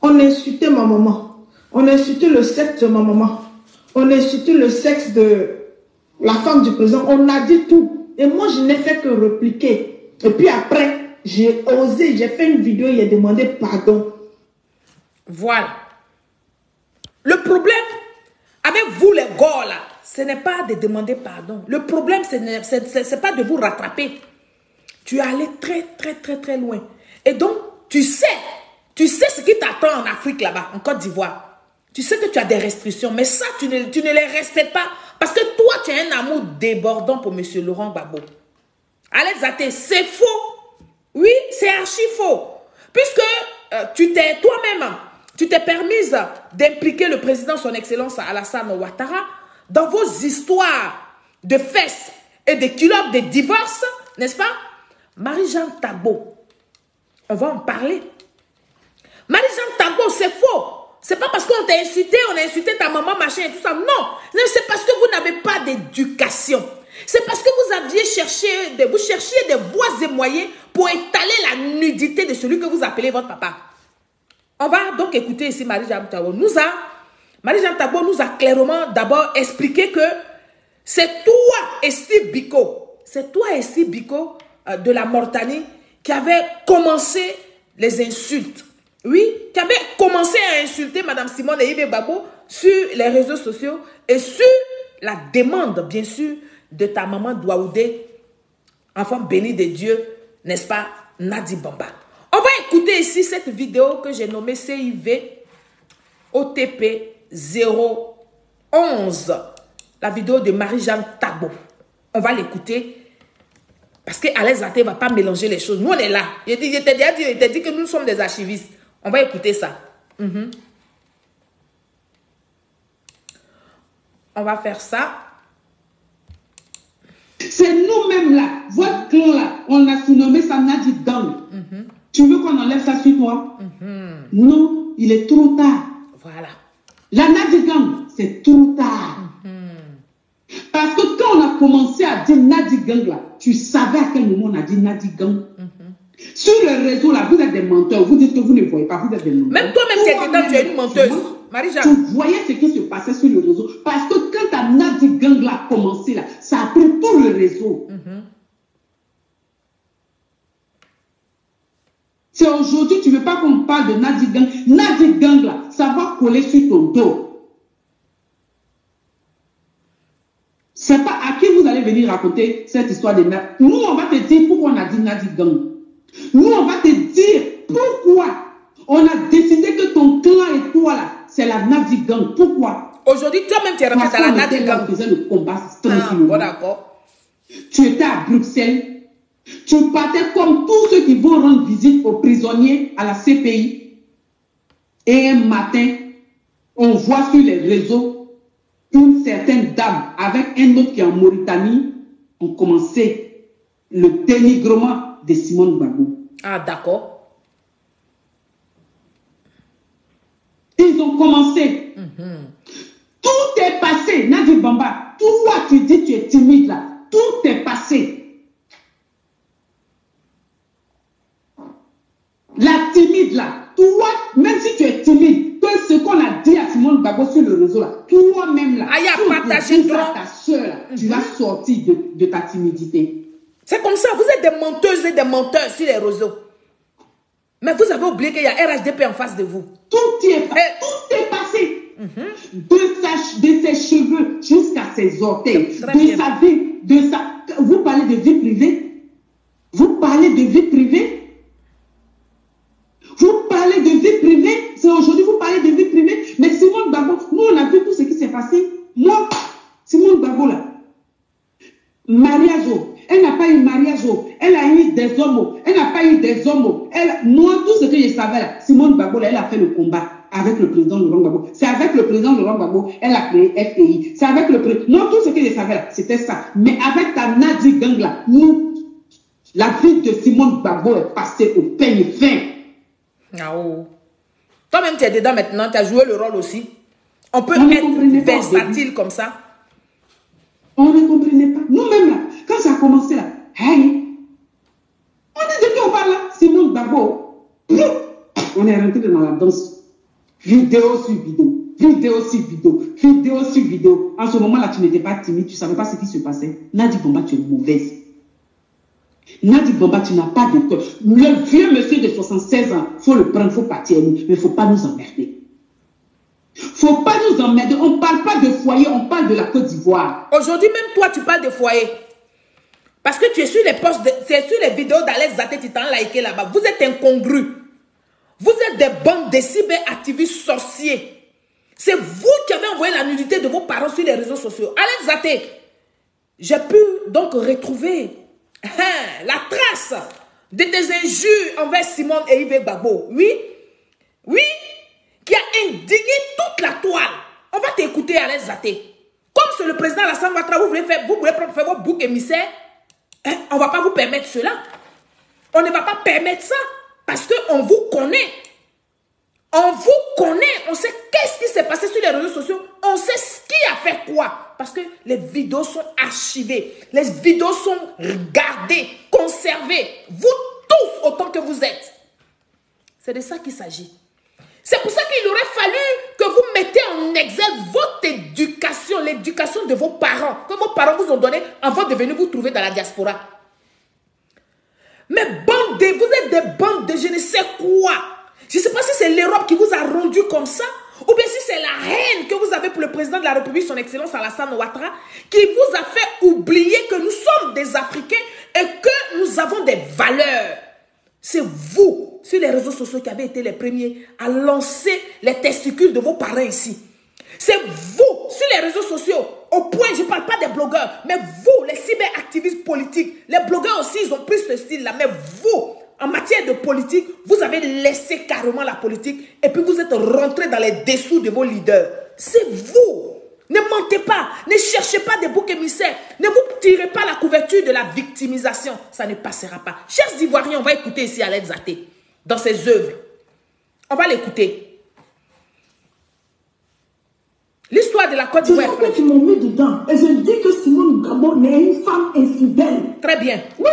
On a insulté ma maman. On a insulté le sexe de ma maman. On a insulté le sexe de la femme du président. On a dit tout. Et moi, je n'ai fait que répliquer. Et puis après, j'ai osé, j'ai fait une vidéo, il a demandé pardon. Voilà. Le problème avec vous les gars là, ce n'est pas de demander pardon. Le problème, ce n'est pas de vous rattraper. Tu es allé très loin. Et donc, tu sais ce qui t'attend en Afrique là-bas, en Côte d'Ivoire. Tu sais que tu as des restrictions, mais ça, tu ne les respectes pas. Parce que toi, tu as un amour débordant pour M. Laurent Gbagbo. Alain Zaté, c'est faux. Oui, c'est archi faux. Puisque tu t'es toi-même, tu t'es permise d'impliquer le président, son excellence Alassane Ouattara, dans vos histoires de fesses et de culottes de divorce, n'est-ce pas? Marie-Jeanne Tagbo, on va en parler. Marie-Jeanne Tagbo, c'est faux. C'est pas parce qu'on t'a insulté, on a insulté ta maman, machin et tout ça. Non, c'est parce que vous n'avez pas d'éducation. C'est parce que vous aviez cherchiez des voies et moyens pour étaler la nudité de celui que vous appelez votre papa. On va donc écouter ici Marie-Jeanne Tagbo. Marie-Jeanne Tagbo nous a clairement d'abord expliqué que c'est toi et Steve Biko, de la Mauritanie qui avait commencé les insultes. Oui, qui avait commencé à insulter Mme Simone et Yves Gbagbo sur les réseaux sociaux et sur la demande, bien sûr, de ta maman Douaoudé, enfant béni de Dieu, n'est-ce pas, Nadi Bamba. On va écouter ici cette vidéo que j'ai nommée CIV OTP 011, la vidéo de Marie-Jeanne Tagbo. On va l'écouter parce qu'Alain Zaté ne va pas mélanger les choses. Nous, on est là. Il t'a dit que nous sommes des archivistes. On va écouter ça. On va faire ça. C'est nous-mêmes là, votre clan là, on a surnommé ça Nadi Gang. Tu veux qu'on enlève ça sur toi? Non, il est trop tard. Voilà. La Nadi Gang, c'est trop tard. Parce que quand on a commencé à dire Nadi Gang là, tu savais à quel moment on a dit Nadi Gang. Sur le réseau là, vous êtes des menteurs. Vous dites que vous ne voyez pas, vous êtes des menteurs. Même toi-même, tu étais dedans, tu es une menteuse. Marie-Jeanne. Tu voyais ce qui se passait sur le réseau. Parce que quand ta Nadi Gang là a commencé là, ça a pris tout le réseau. C'est aujourd'hui, tu ne veux pas qu'on parle de Nadi Gang. Nadi Gang là, ça va coller sur ton dos. C'est pas à qui vous allez venir raconter cette histoire de Nadi. Nous, on va te dire pourquoi on a dit Nadi Gang. Nous, on va te dire pourquoi on a décidé que ton clan et toi là, c'est la Nadi Gang. Pourquoi? Aujourd'hui, toi-même, tu es rentré dans la Nadi Gang. Faisait le combat bon, d'accord. Tu étais à Bruxelles. Tu partais comme tous ceux qui vont rendre visite aux prisonniers à la CPI. Et un matin, on voit sur les réseaux une certaine dame avec un autre qui est en Mauritanie ont commencé le dénigrement de Simone Gbagbo. Ah, d'accord. Ils ont commencé. Tout est passé. Nadi Bamba, toi tu dis tu es timide là. Tout est passé. La timide là, toi, même si tu es timide, que ce qu'on a dit à Simone Gbagbo sur le réseau là, toi-même là, ta soeur là, tu vas sortir de ta timidité. C'est comme ça, vous êtes des menteuses et des menteurs sur les réseaux. Mais vous avez oublié qu'il y a RHDP en face de vous. Tout est passé. De ses cheveux jusqu'à ses orteils, de sa vie, Vous parlez de vie privée? Vous parlez de vie privée? Vous parlez de vie privée? C'est aujourd'hui vous parlez de vie privée? Mais Simone Gbagbo, nous on a vu tout ce qui s'est passé. Moi, Simone Gbagbo là, mariage, elle n'a pas eu mariage, elle a eu des hommes, elle n'a pas eu des hommes. Moi, tout ce que je savais là, Simone Gbagbo là, elle a fait le combat avec le président Laurent Gbagbo. C'est avec le président Laurent Gbagbo, elle a créé FPI. C'est avec le président. Moi, tout ce que je savais là, c'était ça. Mais avec ta Nadi Gang là, nous, la vie de Simone Gbagbo est passée au peigne fin. Ah oh. Toi-même, tu es dedans maintenant, tu as joué le rôle aussi. On peut être versatile comme ça. On ne comprenait pas. Nous-mêmes là, quand ça a commencé là, hey, on dit de qui on parle là? Simone Gbagbo. On est rentré dans la danse. Vidéo sur vidéo, vidéo sur vidéo, vidéo sur vidéo. En ce moment là, tu n'étais pas timide, tu ne savais pas ce qui se passait. Nadi Bamba, tu es mauvaise. Nadi Bamba, tu n'as pas de cœur. Le vieux monsieur de 76 ans, il faut le prendre, il faut partir, mais il ne faut pas nous emmerder. Il ne faut pas nous emmerder. On ne parle pas de foyer, on parle de la Côte d'Ivoire. Aujourd'hui, même toi, tu parles de foyer. Parce que tu es sur les posts, c'est sur les vidéos d'Alex Zaté, tu t'en liké là-bas. Vous êtes incongrus. Vous êtes des bandes de cyberactivistes sorciers. C'est vous qui avez envoyé la nudité de vos parents sur les réseaux sociaux. Alex Zaté, j'ai pu donc retrouver la trace de tes injures envers Simone et Yves Gbagbo. Oui, oui, qui a indigné toute la toile. On va t'écouter, Alex Zaté. Comme c'est le président Alassane Ouattara, vous voulez faire vos boucs émissaires, on ne va pas vous permettre cela. On ne va pas permettre ça. Parce qu'on vous connaît. On vous connaît. On sait qu'est-ce qui s'est passé sur les réseaux sociaux. On sait qui a fait quoi. Parce que les vidéos sont archivées. Les vidéos sont gardées, conservées. Vous tous, autant que vous êtes. C'est de ça qu'il s'agit. C'est pour ça qu'il aurait fallu que vous mettez en exergue votre éducation, l'éducation de vos parents, que vos parents vous ont donné avant de venir vous trouver dans la diaspora. Mais vous êtes des bandes de je ne sais quoi. Je ne sais pas si c'est l'Europe qui vous a rendu comme ça, ou bien si c'est la haine que vous avez pour le président de la République, son Excellence Alassane Ouattara, qui vous a fait oublier que nous sommes des Africains et que nous avons des valeurs. C'est vous, sur les réseaux sociaux, qui avez été les premiers à lancer les testicules de vos parents ici. C'est vous, sur les réseaux sociaux, au point, je ne parle pas des blogueurs, mais vous, les cyberactivistes politiques, les blogueurs aussi, ils ont pris ce style-là, mais vous, en matière de politique, vous avez laissé carrément la politique et puis vous êtes rentré dans les dessous de vos leaders. C'est vous. Ne mentez pas, ne cherchez pas des boucs émissaires, ne vous tirez pas la couverture de la victimisation, ça ne passera pas. Chers Ivoiriens, on va écouter ici Alex Zaté, dans ses œuvres. On va l'écouter. L'histoire de la Côte d'Ivoire. C'est ça que tu m'as mis dedans. Et je dis que Simone Gbagbo est une femme infidèle. Très bien. Oui.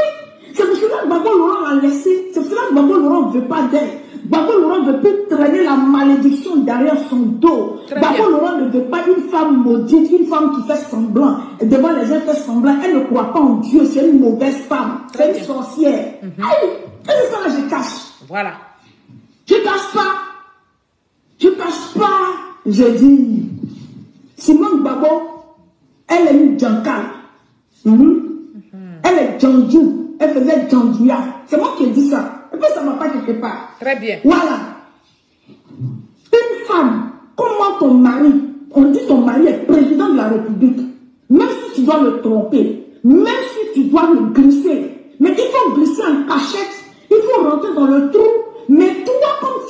C'est pour cela que Gbagbo Laurent a laissé. C'est pour cela que Gbagbo Laurent ne veut pas d'elle. Gbagbo Laurent ne veut plus traîner la malédiction derrière son dos. Gbagbo Laurent ne veut pas une femme maudite, une femme qui fait semblant. Et devant les gens, fait semblant. Elle ne croit pas en Dieu. C'est une mauvaise femme. C'est une sorcière. Et ça, je cache. Voilà. Je cache pas. Je cache pas. Je dis. Simone Gbagbo, elle est une Djankal. Elle est Djandjou. Elle faisait Djandjouya. C'est moi qui ai dit ça. Et puis ça ne va pas quelque part. Très bien. Voilà. Une femme, comment ton mari, on dit ton mari est président de la République, même si tu dois le tromper, même si tu dois le glisser, mais il faut glisser en cachette, il faut rentrer dans le trou. Mais toi, comme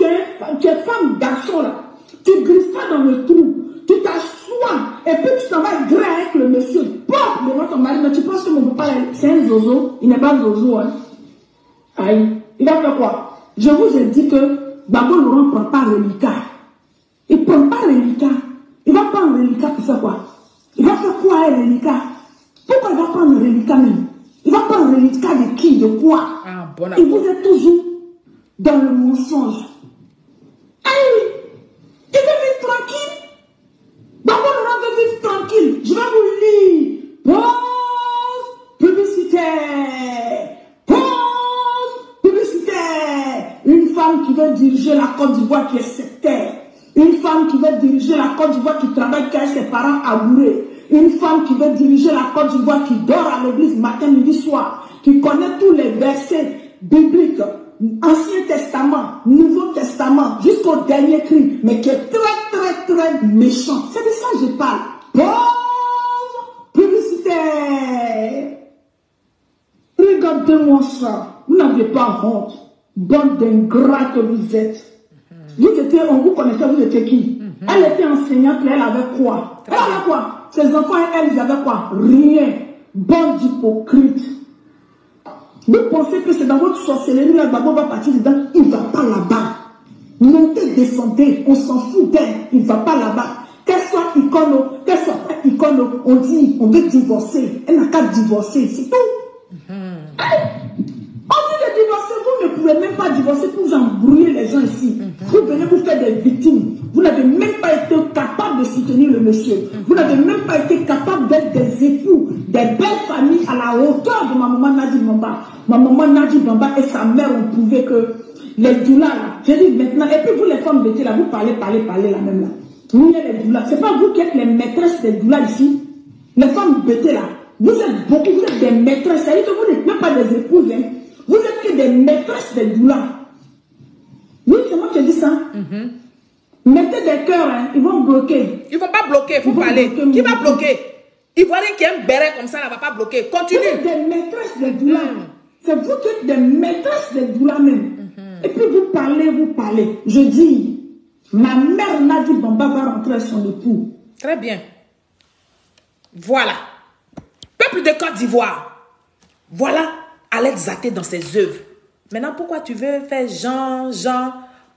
tu es femme, garçon là, tu ne glisses pas dans le trou. Tu t'assois et puis tu Zozo, il n'est pas Zozo. Hein. Aïe. Il va faire quoi? Je vous ai dit que Gbagbo Laurent ne prend pas reliquat. Il ne prend pas reliquat. Il va prendre reliquat pour faire quoi? Il va faire quoi un reliquat? Pourquoi il va prendre reliquat même? Il va prendre reliquat de qui? De quoi? Et vous êtes toujours dans le mensonge. Aïe! Il veut vivre tranquille. Gbagbo Laurent veut vivre tranquille. Je vais vous lire. Pause publicitaire. Pause publicitaire. Une femme qui veut diriger la Côte d'Ivoire qui est sectaire. Une femme qui veut diriger la Côte d'Ivoire qui travaille, qui a ses parents amoureux. Une femme qui veut diriger la Côte d'Ivoire qui dort à l'église matin, midi, soir. Qui connaît tous les versets bibliques. Ancien Testament, Nouveau Testament, jusqu'au dernier cri. Mais qui est très méchant. C'est de ça que je parle. Pause publicitaire. Regardez-moi ça. Vous n'avez pas honte. Bande d'ingrats que vous êtes. Vous étiez, on vous connaissait, vous étiez qui? Elle était enseignante, elle avait quoi? Elle avait quoi? Ses enfants et elle, ils avaient quoi? Rien. Bande d'hypocrites. Vous pensez que c'est dans votre sorcellerie, là, Gbagbo va partir dedans? Il ne va pas là-bas. Montez, descendez, on s'en fout d'elle. Il ne va pas là-bas. Qu'elle soit icône, qu'elle soit pas icône, on dit, on veut divorcer. Elle n'a qu'à divorcer, c'est tout. On dit de divorcer, vous ne pouvez même pas divorcer pour vous embrouiller les gens ici. Vous venez vous faire des victimes. Vous n'avez même pas été capable de soutenir le monsieur. Vous n'avez même pas été capable d'être des époux, des belles familles à la hauteur de ma maman Nadi Bamba. Ma maman Nadi Bamba et sa mère ont prouvé que les doulas là, je dis maintenant, et puis vous les femmes bêtées là, vous parlez là même là. Vous les doulas, c'est pas vous qui êtes les maîtresses des doulas ici. Les femmes bêtées là, vous êtes beaucoup, vous êtes des maîtresses, ça veut dire que vous n'êtes même pas des épouses, hein. Vous êtes que des maîtresses des doulas. Oui, c'est moi qui ai dit ça. Mettez des cœurs, hein, ils vont bloquer. Ils ne vont pas bloquer, il faut parler. Qui va bloquer? Ivoirien qui a un béret comme ça, ne va pas bloquer. Continue. Vous êtes des maîtresses des doulas. C'est vous qui êtes des maîtresses des doulas même. Et puis vous parlez. Je dis, ma mère Nadi Bamba va rentrer à son époux. Très bien. Voilà. Peuple de Côte d'Ivoire. Voilà Alex Zaté dans ses œuvres. Maintenant, pourquoi tu veux faire Jean?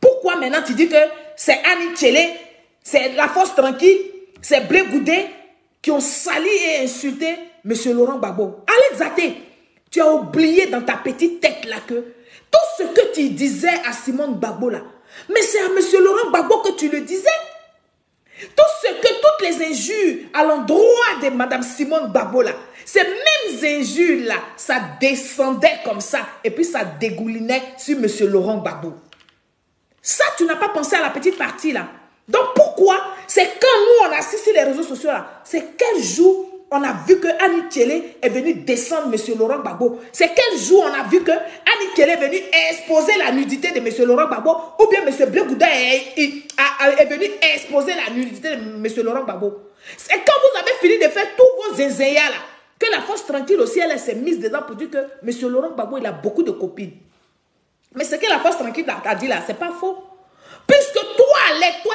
Pourquoi maintenant tu dis que c'est Annie Tchélé, c'est la force tranquille, c'est Blé Goudé qui ont sali et insulté M. Laurent Gbagbo? Alex Zaté, tu as oublié dans ta petite tête là que tout ce que tu disais à Simone Gbagbo là, mais c'est à M. Laurent Gbagbo que tu le disais. Toutes les injures à l'endroit de Mme Simone Gbagbo là, ces mêmes injures là, ça descendait comme ça et puis ça dégoulinait sur M. Laurent Gbagbo. Ça, tu n'as pas pensé à la petite partie là. Donc pourquoi? C'est quand nous on assiste sur les réseaux sociaux là, c'est quel jour on a vu que Annie Tchélé est venue descendre M. Laurent Gbagbo? C'est quel jour on a vu que Annie Tchélé est venue exposer la nudité de M. Laurent Gbagbo? Ou bien M. Blé Goudé est venu exposer la nudité de M. Laurent Gbagbo? C'est quand vous avez fini de faire tous vos zézéas là, que la force tranquille aussi, elle s'est mise dedans pour dire que M. Laurent Gbagbo, il a beaucoup de copines. Mais ce que la force tranquille t'a dit là, c'est pas faux. Puisque toi, Alec, toi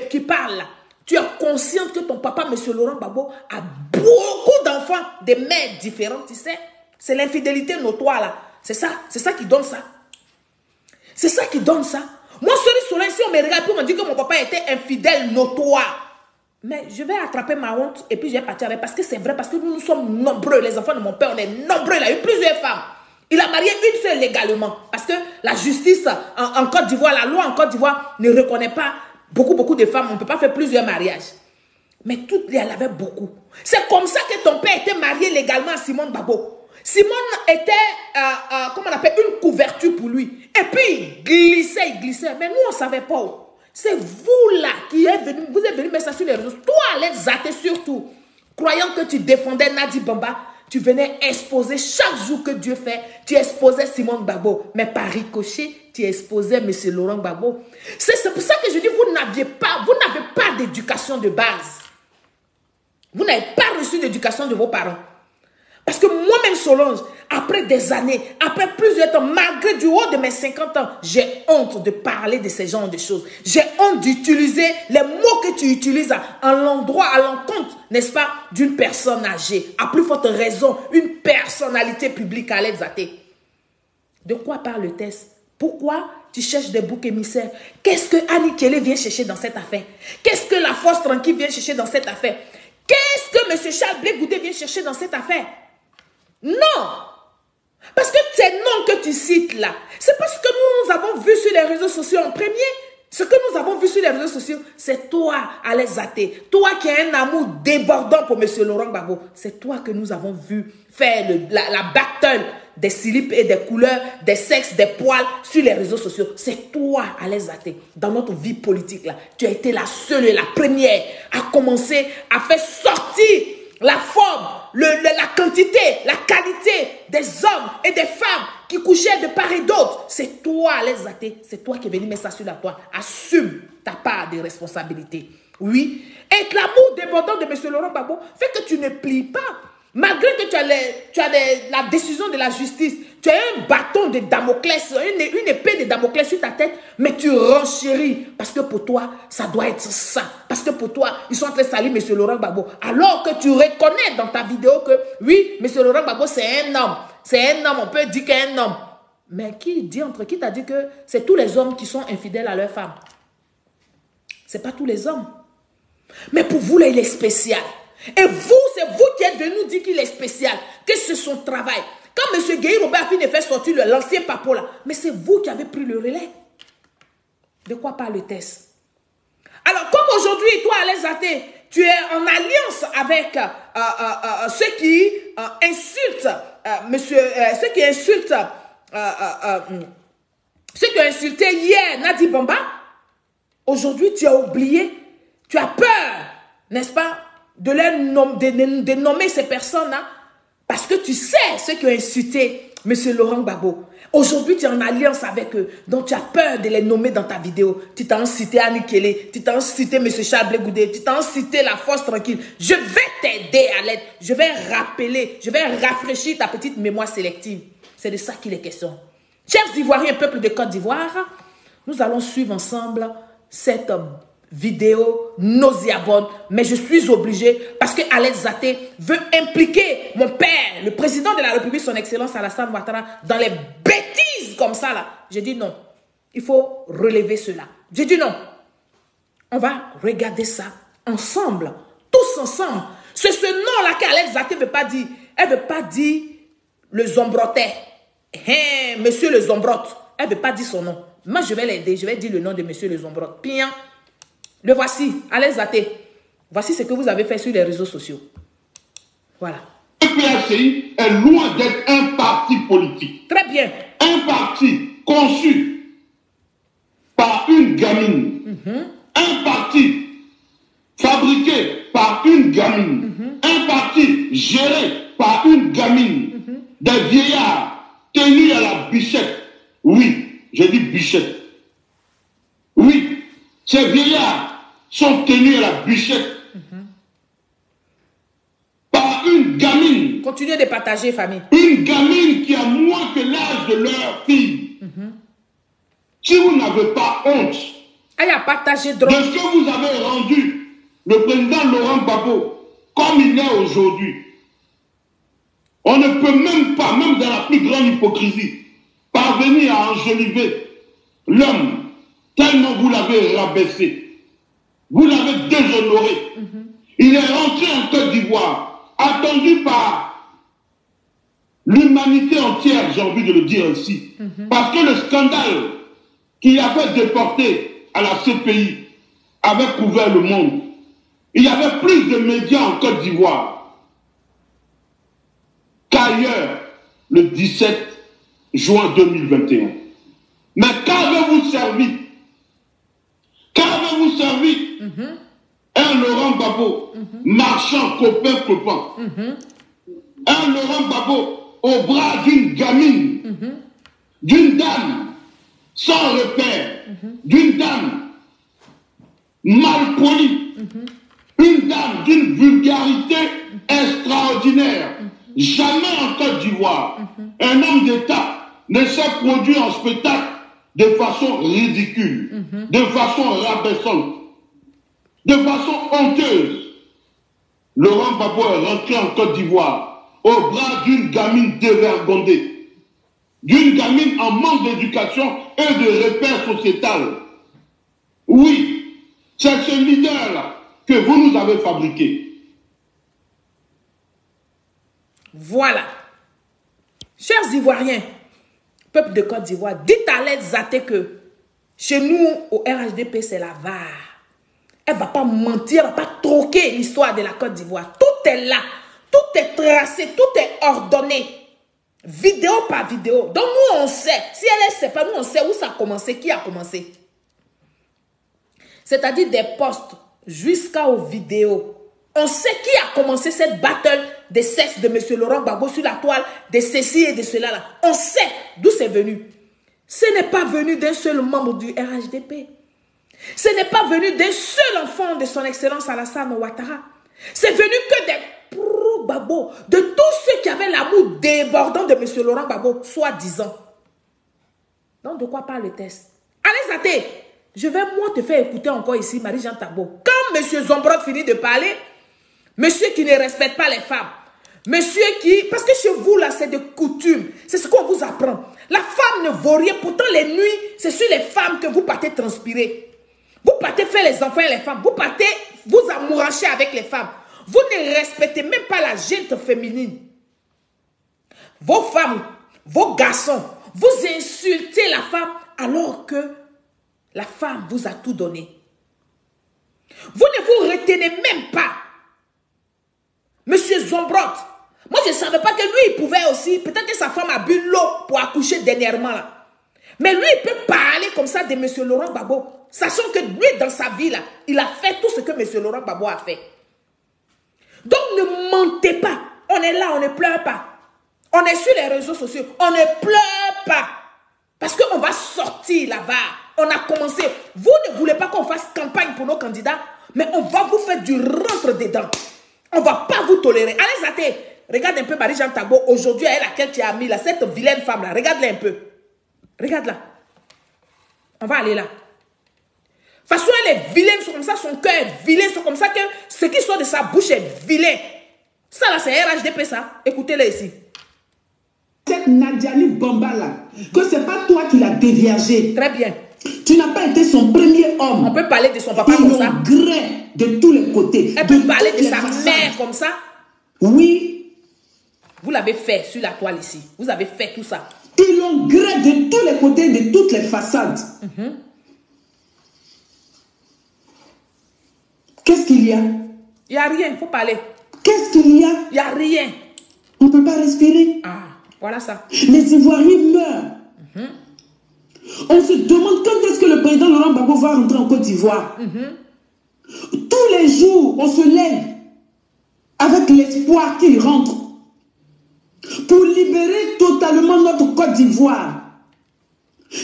qui parles là, tu es consciente que ton papa, M. Laurent Gbagbo, a beaucoup d'enfants, des mères différentes, tu sais. C'est l'infidélité notoire là. C'est ça qui donne ça. C'est ça qui donne ça. Moi, celui si on me regarde, puis on me dit que mon papa était infidèle notoire. Mais je vais attraper ma honte et puis je vais partir avec. Parce que c'est vrai, parce que nous sommes nombreux, les enfants de mon père, on est nombreux. Il a eu plusieurs femmes. Il a marié une seule légalement. Parce que la justice en Côte d'Ivoire, la loi en Côte d'Ivoire ne reconnaît pas beaucoup de femmes. On ne peut pas faire plusieurs mariages. Mais toutes, elle avait beaucoup. C'est comme ça que ton père était marié légalement à Simone Gbagbo. Simone était, comment on appelle, une couverture pour lui. Et puis, il glissait. Mais nous, on ne savait pas. C'est vous là qui êtes venu, vous êtes venu mettre ça sur les réseaux. Toi, Alex Zaté surtout, croyant que tu défendais Nadi Bamba, tu venais exposer chaque jour que Dieu fait, tu exposais Simone Gbagbo. Mais par ricochet, tu exposais M. Laurent Gbagbo. C'est pour ça que je dis, vous n'avez pas d'éducation de base. Vous n'avez pas reçu d'éducation de vos parents. Parce que moi-même, Solange, après des années, après plusieurs temps, malgré du haut de mes 50 ans, j'ai honte de parler de ce genre de choses. J'ai honte d'utiliser les mots que tu utilises à l'endroit, à l'encontre, n'est-ce pas, d'une personne âgée. À plus forte raison, une personnalité publique à l'aide Zaté. De quoi parle le test? Pourquoi tu cherches des boucs émissaires? Qu'est-ce que Annie Kelly vient chercher dans cette affaire? Qu'est-ce que la force tranquille vient chercher dans cette affaire? Qu'est-ce que M. Charles Blé Goudé vient chercher dans cette affaire? Non! Parce que ces noms que tu cites là, c'est parce que nous avons vu sur les réseaux sociaux en premier. Ce que nous avons vu sur les réseaux sociaux, c'est toi, Alex Zaté. Toi qui as un amour débordant pour M. Laurent Gbagbo. C'est toi que nous avons vu faire la battle des slips et des couleurs, des sexes, des poils sur les réseaux sociaux. C'est toi, Alex Zaté, dans notre vie politique là. Tu as été la seule et la première à commencer à faire sortir la forme, la quantité, la qualité des hommes et des femmes qui couchaient de part et d'autre. C'est toi, Alex Zaté, c'est toi qui es venu mettre ça sur la toile. Assume ta part de responsabilité. Oui. Et l'amour débordant de M. Laurent Gbagbo fait que tu ne plies pas. Malgré que tu as la décision de la justice, tu as un bâton de Damoclès, une épée de Damoclès sur ta tête, mais tu renchéris. Parce que pour toi, ça doit être ça. Parce que pour toi, ils sont en train de salir M. Laurent Gbagbo. Alors que tu reconnais dans ta vidéo que, oui, M. Laurent Gbagbo, c'est un homme. C'est un homme, on peut dire qu'un homme. Mais qui t'a dit que c'est tous les hommes qui sont infidèles à leur femme? Ce n'est pas tous les hommes. Mais pour vous, là, il est spécial. Et vous, c'est vous qui êtes venu nous dire qu'il est spécial, que c'est son travail. Quand M. Guéhi Robert a fini de faire sortir l'ancien papo là, mais c'est vous qui avez pris le relais. De quoi parle le test? Alors, comme aujourd'hui, toi, Alex Zaté, tu es en alliance avec ceux qui insultent, ceux qui insultent, ceux qui ont insulté hier Nadi Bamba, aujourd'hui, tu as oublié, tu as peur, n'est-ce pas, de nommer ces personnes-là, parce que tu sais ceux qui ont insulté M. Laurent Gbagbo. Aujourd'hui, tu es en alliance avec eux, donc tu as peur de les nommer dans ta vidéo. Tu t'as incité Annie Kelly, tu t'as incité M. Charles Blé Goudé, tu t'as incité la force tranquille. Je vais t'aider à l'aide, je vais rappeler, je vais rafraîchir ta petite mémoire sélective. C'est de ça qu'il est question. Chers Ivoiriens, peuple de Côte d'Ivoire, nous allons suivre ensemble cette vidéo nauséabonde, mais je suis obligé parce que Alex Zaté veut impliquer mon père, le président de la République, son excellence Alassane Ouattara, dans les bêtises comme ça là. J'ai dit non, il faut relever cela. J'ai dit non, on va regarder ça ensemble, tous ensemble. C'est ce nom-là qu'Alex Zaté ne veut pas dire. Elle ne veut pas dire le Zombrotais. Hein, monsieur le Zombrote. Elle ne veut pas dire son nom. Moi, je vais l'aider. Je vais dire le nom de monsieur le Zombrote. Bien. Le voici, Alex Zaté. Voici ce que vous avez fait sur les réseaux sociaux. Voilà. Le PACI est loin d'être un parti politique. Très bien. Un parti conçu par une gamine. Un parti fabriqué par une gamine. Un parti géré par une gamine. Des vieillards tenus à la bichette. Oui, j'ai dit bichette. Oui, ces vieillards sont tenus à la bûchette par une gamine. Continuez de partager, famille. Une gamine qui a moins que l'âge de leur fille. Si vous n'avez pas honte de ce que vous avez rendu le président Laurent Gbagbo comme il est aujourd'hui, on ne peut même pas, même dans la plus grande hypocrisie, parvenir à enjoliver l'homme tellement vous l'avez rabaissé. Vous l'avez déshonoré. Il est rentré en Côte d'Ivoire, attendu par l'humanité entière, j'ai envie de le dire ainsi. Parce que le scandale qui a fait déporter à la CPI avait couvert le monde. Il y avait plus de médias en Côte d'Ivoire qu'ailleurs le 17 juin 2021. Mais qu'avez-vous servi? Qu'avez-vous servi? Un Laurent Gbagbo, marchand, copain. Un Laurent Gbagbo au bras d'une gamine, d'une dame sans repère, d'une dame mal polie, une dame d'une vulgarité extraordinaire, Jamais en Côte d'Ivoire, un homme d'État ne s'est produit en spectacle de façon ridicule, de façon rabaissante, de façon honteuse. Laurent Gbagbo est rentré en Côte d'Ivoire au bras d'une gamine dévergondée, d'une gamine en manque d'éducation et de repères sociétal. Oui, c'est ce leader-là que vous nous avez fabriqué. Voilà. Chers Ivoiriens, peuple de Côte d'Ivoire, dites à l'aide Zaté que chez nous, au RHDP, c'est la VAR. Elle ne va pas mentir, elle ne va pas troquer l'histoire de la Côte d'Ivoire. Tout est là. Tout est tracé, tout est ordonné. Vidéo par vidéo. Donc nous, on sait. Si elle ne sait pas, nous, on sait où ça a commencé, qui a commencé. C'est-à-dire des posts jusqu'aux vidéos. On sait qui a commencé cette battle des sexes de M. Laurent Gbagbo sur la toile, de ceci et de cela là. On sait d'où c'est venu. Ce n'est pas venu d'un seul membre du RHDP. Ce n'est pas venu d'un seul enfant de son excellence Alassane Ouattara. C'est venu que des pro-Gbagbo, de tous ceux qui avaient l'amour débordant de M. Laurent Gbagbo, soi-disant. Donc de quoi parle le test? Allez, Zaté, je vais moi te faire écouter encore ici Marie-Jeanne Tagbo. Quand M. Zombrot finit de parler, monsieur qui ne respecte pas les femmes, monsieur qui... Parce que chez vous, là, c'est de coutume. C'est ce qu'on vous apprend. La femme ne vaut rien. Pourtant, les nuits, c'est sur les femmes que vous partez transpirer. Vous partez faire les enfants et les femmes. Vous partez vous amouracher avec les femmes. Vous ne respectez même pas la gente féminine. Vos femmes, vos garçons, vous insultez la femme alors que la femme vous a tout donné. Vous ne vous retenez même pas. Monsieur Zombrot, moi je ne savais pas que lui il pouvait aussi, peut-être que sa femme a bu l'eau pour accoucher dernièrement là. Mais lui il peut parler comme ça de monsieur Laurent Gbagbo, sachant que lui dans sa vie là, il a fait tout ce que monsieur Laurent Gbagbo a fait. Donc ne mentez pas, on est là, on ne pleure pas. On est sur les réseaux sociaux, on ne pleure pas. Parce qu'on va sortir là-bas. On a commencé. Vous ne voulez pas qu'on fasse campagne pour nos candidats, mais on va vous faire du rentre-dedans. On ne va pas vous tolérer. Allez, Zaté, regarde un peu Marie-Jeanne Tagbo. Aujourd'hui, elle, laquelle tu as mis là, cette vilaine femme-là. Regarde-la un peu. Regarde-la. On va aller là. De toute façon, elle est vilaine, c'est comme ça, son cœur est vilain, c'est comme ça que ce qui sort de sa bouche est vilain. Ça là, c'est RHDP, ça. Écoutez-le ici. Cette Nadiani Bamba là, que c'est pas toi qui l'as déviagé. Très bien. Tu n'as pas été son premier homme. On peut parler de son papa comme ça. Gré de tous les côtés. Elle peut parler de sa mère comme ça. Oui. Vous l'avez fait sur la toile ici. Vous avez fait tout ça. Ils l'ont gré de tous les côtés, de toutes les façades. Qu'est-ce qu'il y a? Il n'y a rien, il faut parler. Qu'est-ce qu'il y a? Il n'y a rien. On ne peut pas respirer. Ah, voilà ça. Les Ivoiriens meurent. On se demande quand est-ce que le président Laurent Gbagbo va rentrer en Côte d'Ivoire. Tous les jours, on se lève avec l'espoir qu'il rentre pour libérer totalement notre Côte d'Ivoire.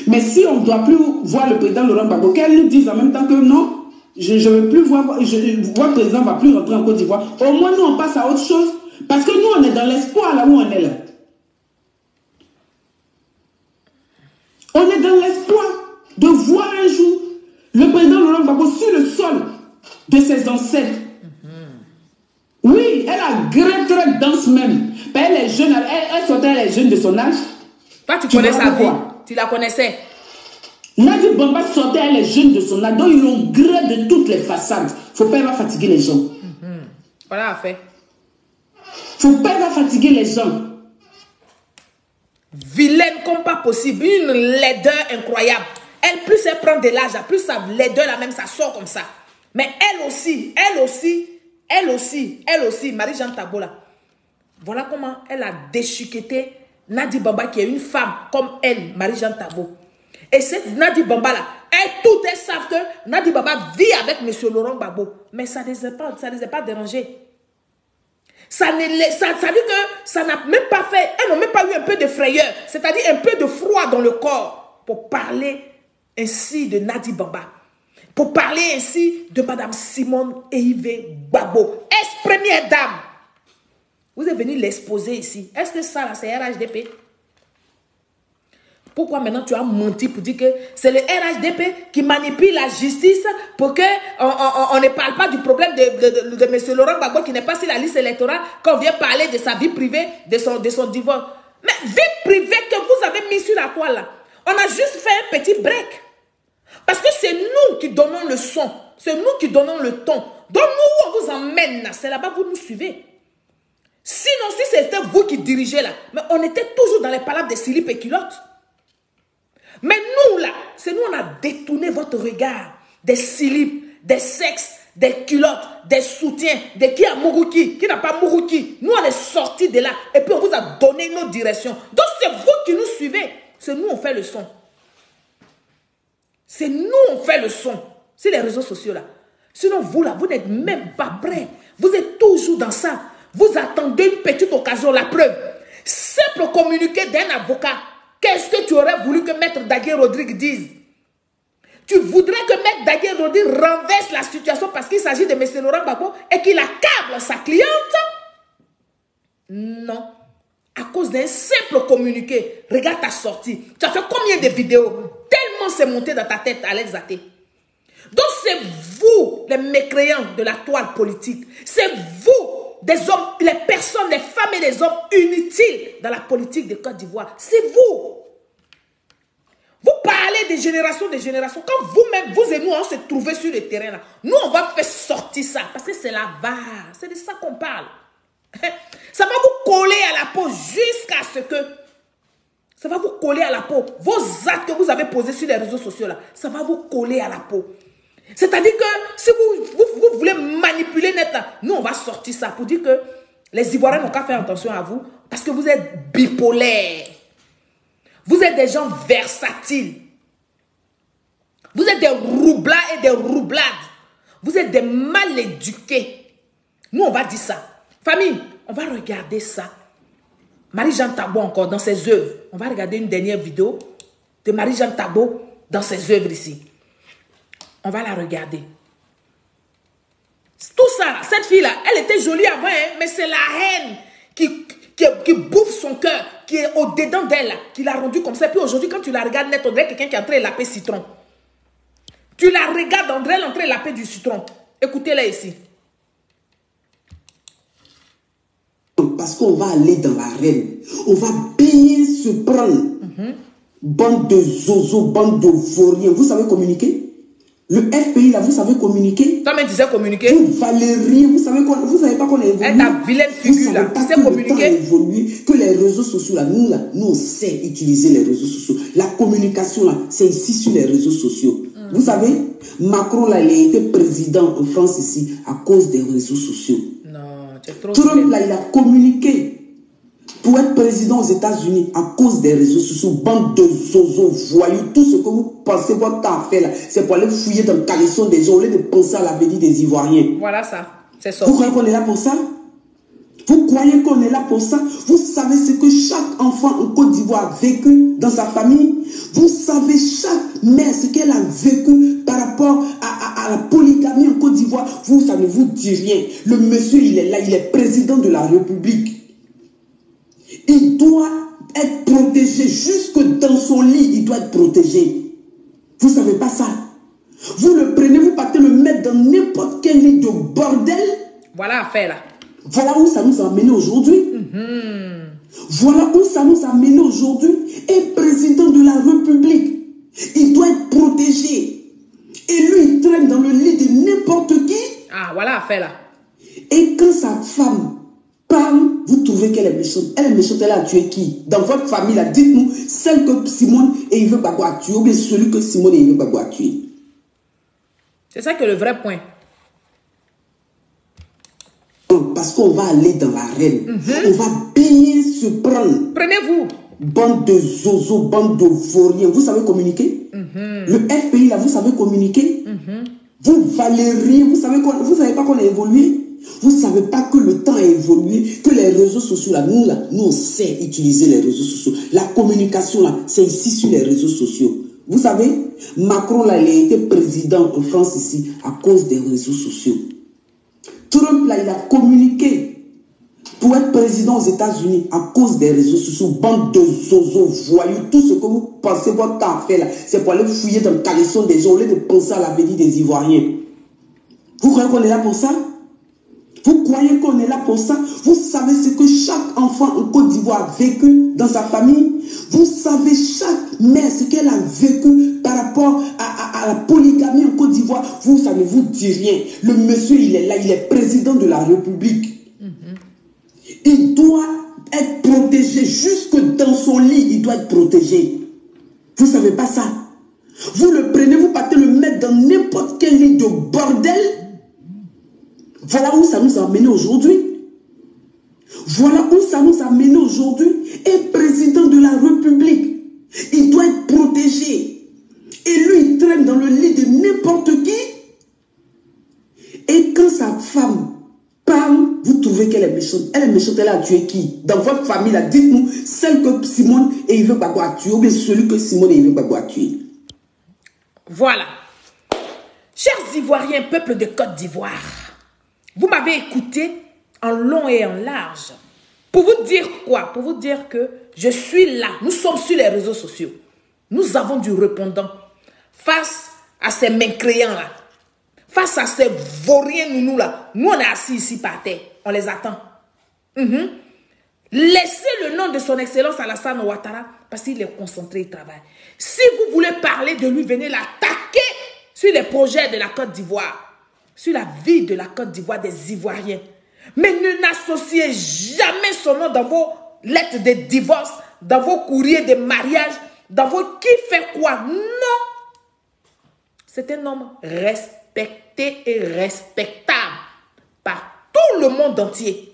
Mais si on ne doit plus voir le président Laurent Gbagbo, qu'elle nous dise en même temps que non, je ne veux plus voir, votre président ne va plus rentrer en Côte d'Ivoire. Au moins, nous, on passe à autre chose. Parce que nous, on est dans l'espoir là où on est là. On est dans l'espoir de voir un jour le président Laurent Gbagbo sur le sol de ses ancêtres. Oui, elle a très dense même. Elle est jeune, elle sortait, elle est jeune de son âge. Toi, tu connais sa vie. Tu la connaissais. Nadi Bamba sortait, elle est jeune de son âge. Donc, ils l'ont gré de toutes les façades. Il ne faut pas fatiguer les gens. Voilà, fait. Il ne faut pas fatiguer les gens. Vilaine comme pas possible, une laideur incroyable. Elle, plus elle prend de l'âge, plus sa laideur là même, ça sort comme ça. Mais elle aussi, Marie-Jeanne Tagbo là, voilà comment elle a déchiqueté Nadi Bamba qui est une femme comme elle, Marie-Jeanne Tagbo. Et cette Nadi Bamba là, elles savent que Nadi Bamba vit avec M. Laurent Gbagbo. Mais ça ne les a pas dérangés. Ça dit que ça n'a même pas fait, elles n'ont même pas eu un peu de frayeur, c'est-à-dire un peu de froid dans le corps pour parler ainsi de Nadi Bamba, pour parler ainsi de Madame Simone Ehivée Gbagbo, ex-première dame. Vous êtes venu l'exposer ici. Est-ce que ça, là, c'est RHDP? Pourquoi maintenant tu as menti pour dire que c'est le RHDP qui manipule la justice pour qu'on ne parle pas du problème de M. Laurent Gbagbo qui n'est pas sur la liste électorale, qu'on vient parler de sa vie privée, de son divorce. Mais vie privée que vous avez mis sur la toile là, on a juste fait un petit break. Parce que c'est nous qui donnons le son, c'est nous qui donnons le ton. Donc nous, on vous emmène là, c'est là-bas que vous nous suivez. Sinon, si c'était vous qui dirigez là, mais on était toujours dans les palabres des slip et culottes. Mais nous là, c'est nous on a détourné votre regard des slips, des sexes, des culottes, des soutiens, de qui a Muruki, qui n'a pas Muruki. Nous on est sortis de là et puis on vous a donné nos directions. Donc c'est vous qui nous suivez. C'est nous on fait le son. C'est nous on fait le son. C'est les réseaux sociaux là. Sinon vous là, vous n'êtes même pas prêts. Vous êtes toujours dans ça. Vous attendez une petite occasion, la preuve. Simple communiqué d'un avocat. Qu'est-ce que tu aurais voulu que Maître Daguerre Rodrigue dise? Tu voudrais que Maître Daguerre Rodrigue renverse la situation parce qu'il s'agit de M. Laurent Gbagbo et qu'il accable sa cliente? Non. À cause d'un simple communiqué. Regarde ta sortie. Tu as fait combien de vidéos? Tellement c'est monté dans ta tête, Alex Zaté. Donc c'est vous, les mécréants de la toile politique. C'est vous, des hommes, les personnes, les femmes et les hommes inutiles dans la politique de Côte d'Ivoire. C'est vous. Vous parlez de génération. Quand vous-même, vous et nous, on se trouvait sur le terrain là, nous, on va faire sortir ça. Parce que c'est la barre. C'est de ça qu'on parle. Ça va vous coller à la peau jusqu'à ce que... Ça va vous coller à la peau. Vos actes que vous avez posés sur les réseaux sociaux là, ça va vous coller à la peau. C'est-à-dire que si vous voulez manipuler net, nous on va sortir ça pour dire que les Ivoiriens n'ont qu'à faire attention à vous parce que vous êtes bipolaires. Vous êtes des gens versatiles. Vous êtes des roublards et des roublades. Vous êtes des mal éduqués. Nous on va dire ça. Famille, on va regarder ça. Marie-Jeanne Tabo encore dans ses œuvres. On va regarder une dernière vidéo de Marie-Jeanne Tabo dans ses œuvres ici. On va la regarder. Tout ça, cette fille-là, elle était jolie avant, hein, mais c'est la haine qui bouffe son cœur, qui est au-dedans d'elle, qui l'a rendue comme ça. Et puis aujourd'hui, quand tu la regardes net, on dirait quelqu'un qui est en train de laper citron. Tu la regardes, on dirait elle est en train de laper du citron. Écoutez-la ici. Parce qu'on va aller dans l'arène. On va bien se prendre. Bande de zozos, bande de vauriens. Vous savez communiquer? Le FPI, là, vous savez communiquer? Toi-même, tu sais communiquer? Vous valez rien. Vous savez pas qu'on a évolué. Elle ta vilaine figure, là. Tu sais communiquer? Que les réseaux sociaux, là, nous, on sait utiliser les réseaux sociaux. La communication, là, c'est ici sur les réseaux sociaux. Vous savez, Macron, là, il a été président en France ici à cause des réseaux sociaux. Trump, là, il a communiqué pour être président aux États-Unis à cause des réseaux sociaux, bande de zozos, voyous, tout ce que vous pensez votre affaire là, c'est pour aller fouiller dans le caleçon des gens au lieu de penser à l'avenir des Ivoiriens. Voilà ça, c'est ça. Vous croyez qu'on est là pour ça? Vous croyez qu'on est là pour ça? Vous savez ce que chaque enfant en Côte d'Ivoire a vécu dans sa famille? Vous savez chaque mère ce qu'elle a vécu par rapport à la polygamie en Côte d'Ivoire? Vous, ça ne vous dit rien. Le monsieur, il est là, il est président de la République. Il doit être protégé. Jusque dans son lit, il doit être protégé. Vous ne savez pas ça? Vous le prenez, vous partez le mettre dans n'importe quel lit de bordel. Voilà affaire là. Voilà où ça nous a amené aujourd'hui. Voilà où ça nous a amené aujourd'hui. Et président de la République, il doit être protégé. Et lui, il traîne dans le lit de n'importe qui. Ah, voilà affaire là. Et quand sa femme parle, vous trouvez qu'elle est méchante. Elle est méchante, elle a tué qui? Dans votre famille, là, dites-nous, celle que Simone et Yves Gbagbo a tué, ou bien celui que Simone et Yves Gbagbo a tué. C'est ça que le vrai point. Parce qu'on va aller dans l'arène. On va bien se prendre. Prenez-vous. Bande de zozos, bande de vauriens. Vous savez communiquer? Le FPI, là, vous savez communiquer? Vous valez rien. Vous savez pas qu'on a évolué? Vous ne savez pas que le temps a évolué, que les réseaux sociaux, là, nous, on sait utiliser les réseaux sociaux. La communication, là, c'est ici sur les réseaux sociaux. Vous savez, Macron, là, il a été président en France ici à cause des réseaux sociaux. Trump, là, il a communiqué pour être président aux États-Unis à cause des réseaux sociaux, bande de zozos, voyous, tout ce que vous pensez votre temps à faire là, c'est pour aller fouiller dans le caleçon des gens au lieu de penser à l'avenir des Ivoiriens. Vous croyez qu'on est là pour ça? Vous croyez qu'on est là pour ça? Vous savez ce que chaque enfant en Côte d'Ivoire a vécu dans sa famille? Vous savez chaque mère ce qu'elle a vécu par rapport à la polygamie en Côte d'Ivoire? Vous, ça ne vous dit rien. Le monsieur, il est là, il est président de la République. Il doit être protégé. Jusque dans son lit, il doit être protégé. Vous ne savez pas ça? Vous le prenez, vous partez le mettre dans n'importe quel lit de bordel. Voilà où ça nous a amené aujourd'hui. Voilà où ça nous a amené aujourd'hui. Et président de la République, il doit être protégé. Et lui, il traîne dans le lit de n'importe qui. Et quand sa femme parle, vous trouvez qu'elle est méchante. Elle est méchante, elle a tué qui? Dans votre famille, là, dites-nous, celle que Simone et Yves Gbagbo a tué, ou bien celui que Simone et Yves Gbagbo a tué. Voilà. Chers Ivoiriens, peuple de Côte d'Ivoire, vous m'avez écouté en long et en large. Pour vous dire quoi? Pour vous dire que je suis là. Nous sommes sur les réseaux sociaux. Nous avons du répondant face à ces mécréants-là. Face à ces vauriens nounous là, nous on est assis ici par terre, on les attend. Laissez le nom de son excellence Alassane Ouattara parce qu'il est concentré, il travaille. Si vous voulez parler de lui, venez l'attaquer sur les projets de la Côte d'Ivoire, sur la vie de la Côte d'Ivoire des Ivoiriens. Mais ne n'associez jamais son nom dans vos lettres de divorce, dans vos courriers de mariage, dans vos qui fait quoi. Non. C'est un homme respecté et respectable par tout le monde entier.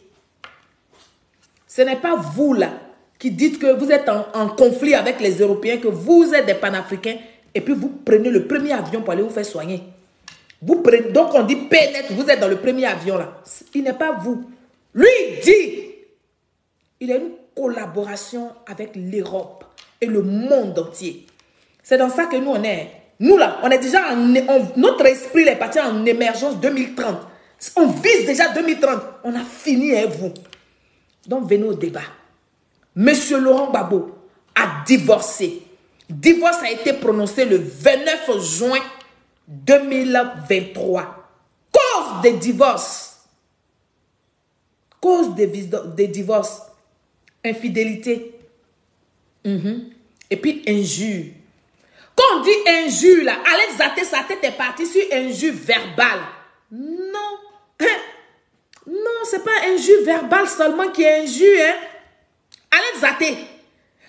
Ce n'est pas vous là qui dites que vous êtes en conflit avec les Européens, que vous êtes des panafricains et puis vous prenez le premier avion pour aller vous faire soigner. Vous prenez, donc on dit P-net, vous êtes dans le premier avion là. Il n'est pas vous. Lui il dit, il a une collaboration avec l'Europe et le monde entier. C'est dans ça que nous on est. Nous là, on est déjà notre esprit est parti en émergence 2030. On vise déjà 2030. On a fini avec vous. Donc venez au débat. Monsieur Laurent Gbagbo a divorcé. Divorce a été prononcé le 29 juin 2023. Cause des divorces. Cause des divorces. Infidélité. Et puis injure. Quand on dit injure, là, Alex Zaté, sa tête est partie sur injure verbale. Non. Non, c'est pas injure verbale seulement qui est injure. Alex Zaté,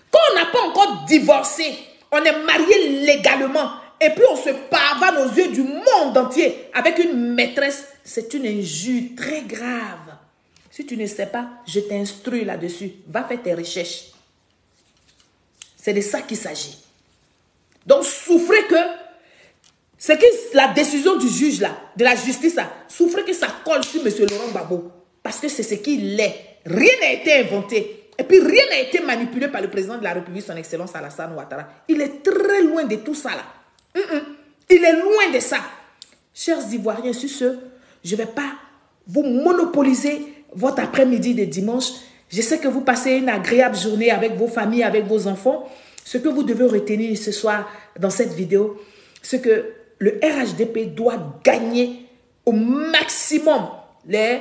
quand on n'a pas encore divorcé, on est marié légalement, et puis on se pavane aux yeux du monde entier avec une maîtresse, c'est une injure très grave. Si tu ne sais pas, je t'instruis là-dessus. Va faire tes recherches. C'est de ça qu'il s'agit. Donc, souffrez que, c'est que la décision du juge là, de la justice là, souffrez que ça colle sur M. Laurent Gbagbo. Parce que c'est ce qu'il est. Rien n'a été inventé. Et puis, rien n'a été manipulé par le président de la République, son excellence Alassane Ouattara. Il est très loin de tout ça là. Il est loin de ça. Chers Ivoiriens, sur ce, je ne vais pas vous monopoliser votre après-midi de dimanche. Je sais que vous passez une agréable journée avec vos familles, avec vos enfants. Ce que vous devez retenir ce soir dans cette vidéo, c'est que le RHDP doit gagner au maximum les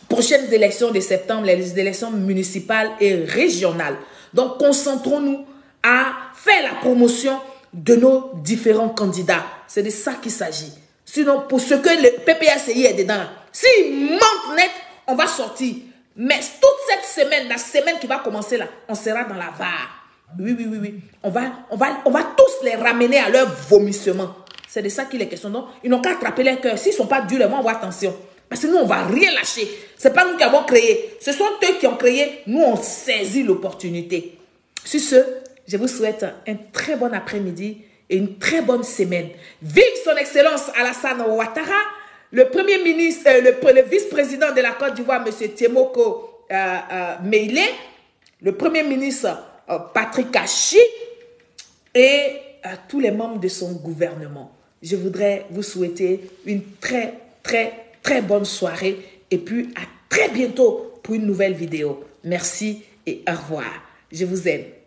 prochaines élections de septembre, les élections municipales et régionales. Donc, concentrons-nous à faire la promotion de nos différents candidats. C'est de ça qu'il s'agit. Sinon, pour ce que le PPACI est dedans, s'il manque net, on va sortir. Mais toute cette semaine, la semaine qui va commencer là, on sera dans la VAR. Oui. On va tous les ramener à leur vomissement. C'est de ça qu'il est question. Donc, ils n'ont qu'à attraper les cœurs. S'ils ne sont pas durs, on va attention. Parce que nous, on ne va rien lâcher. Ce n'est pas nous qui avons créé. Ce sont eux qui ont créé. Nous, on saisit l'opportunité. Sur ce, je vous souhaite un très bon après-midi et une très bonne semaine. Vive son excellence Alassane Ouattara, le premier ministre, le vice-président de la Côte d'Ivoire, M. Tiemoko Meïlé, le premier ministre Patrick Kachi et tous les membres de son gouvernement. Je voudrais vous souhaiter une très bonne soirée et puis à très bientôt pour une nouvelle vidéo. Merci et au revoir. Je vous aime.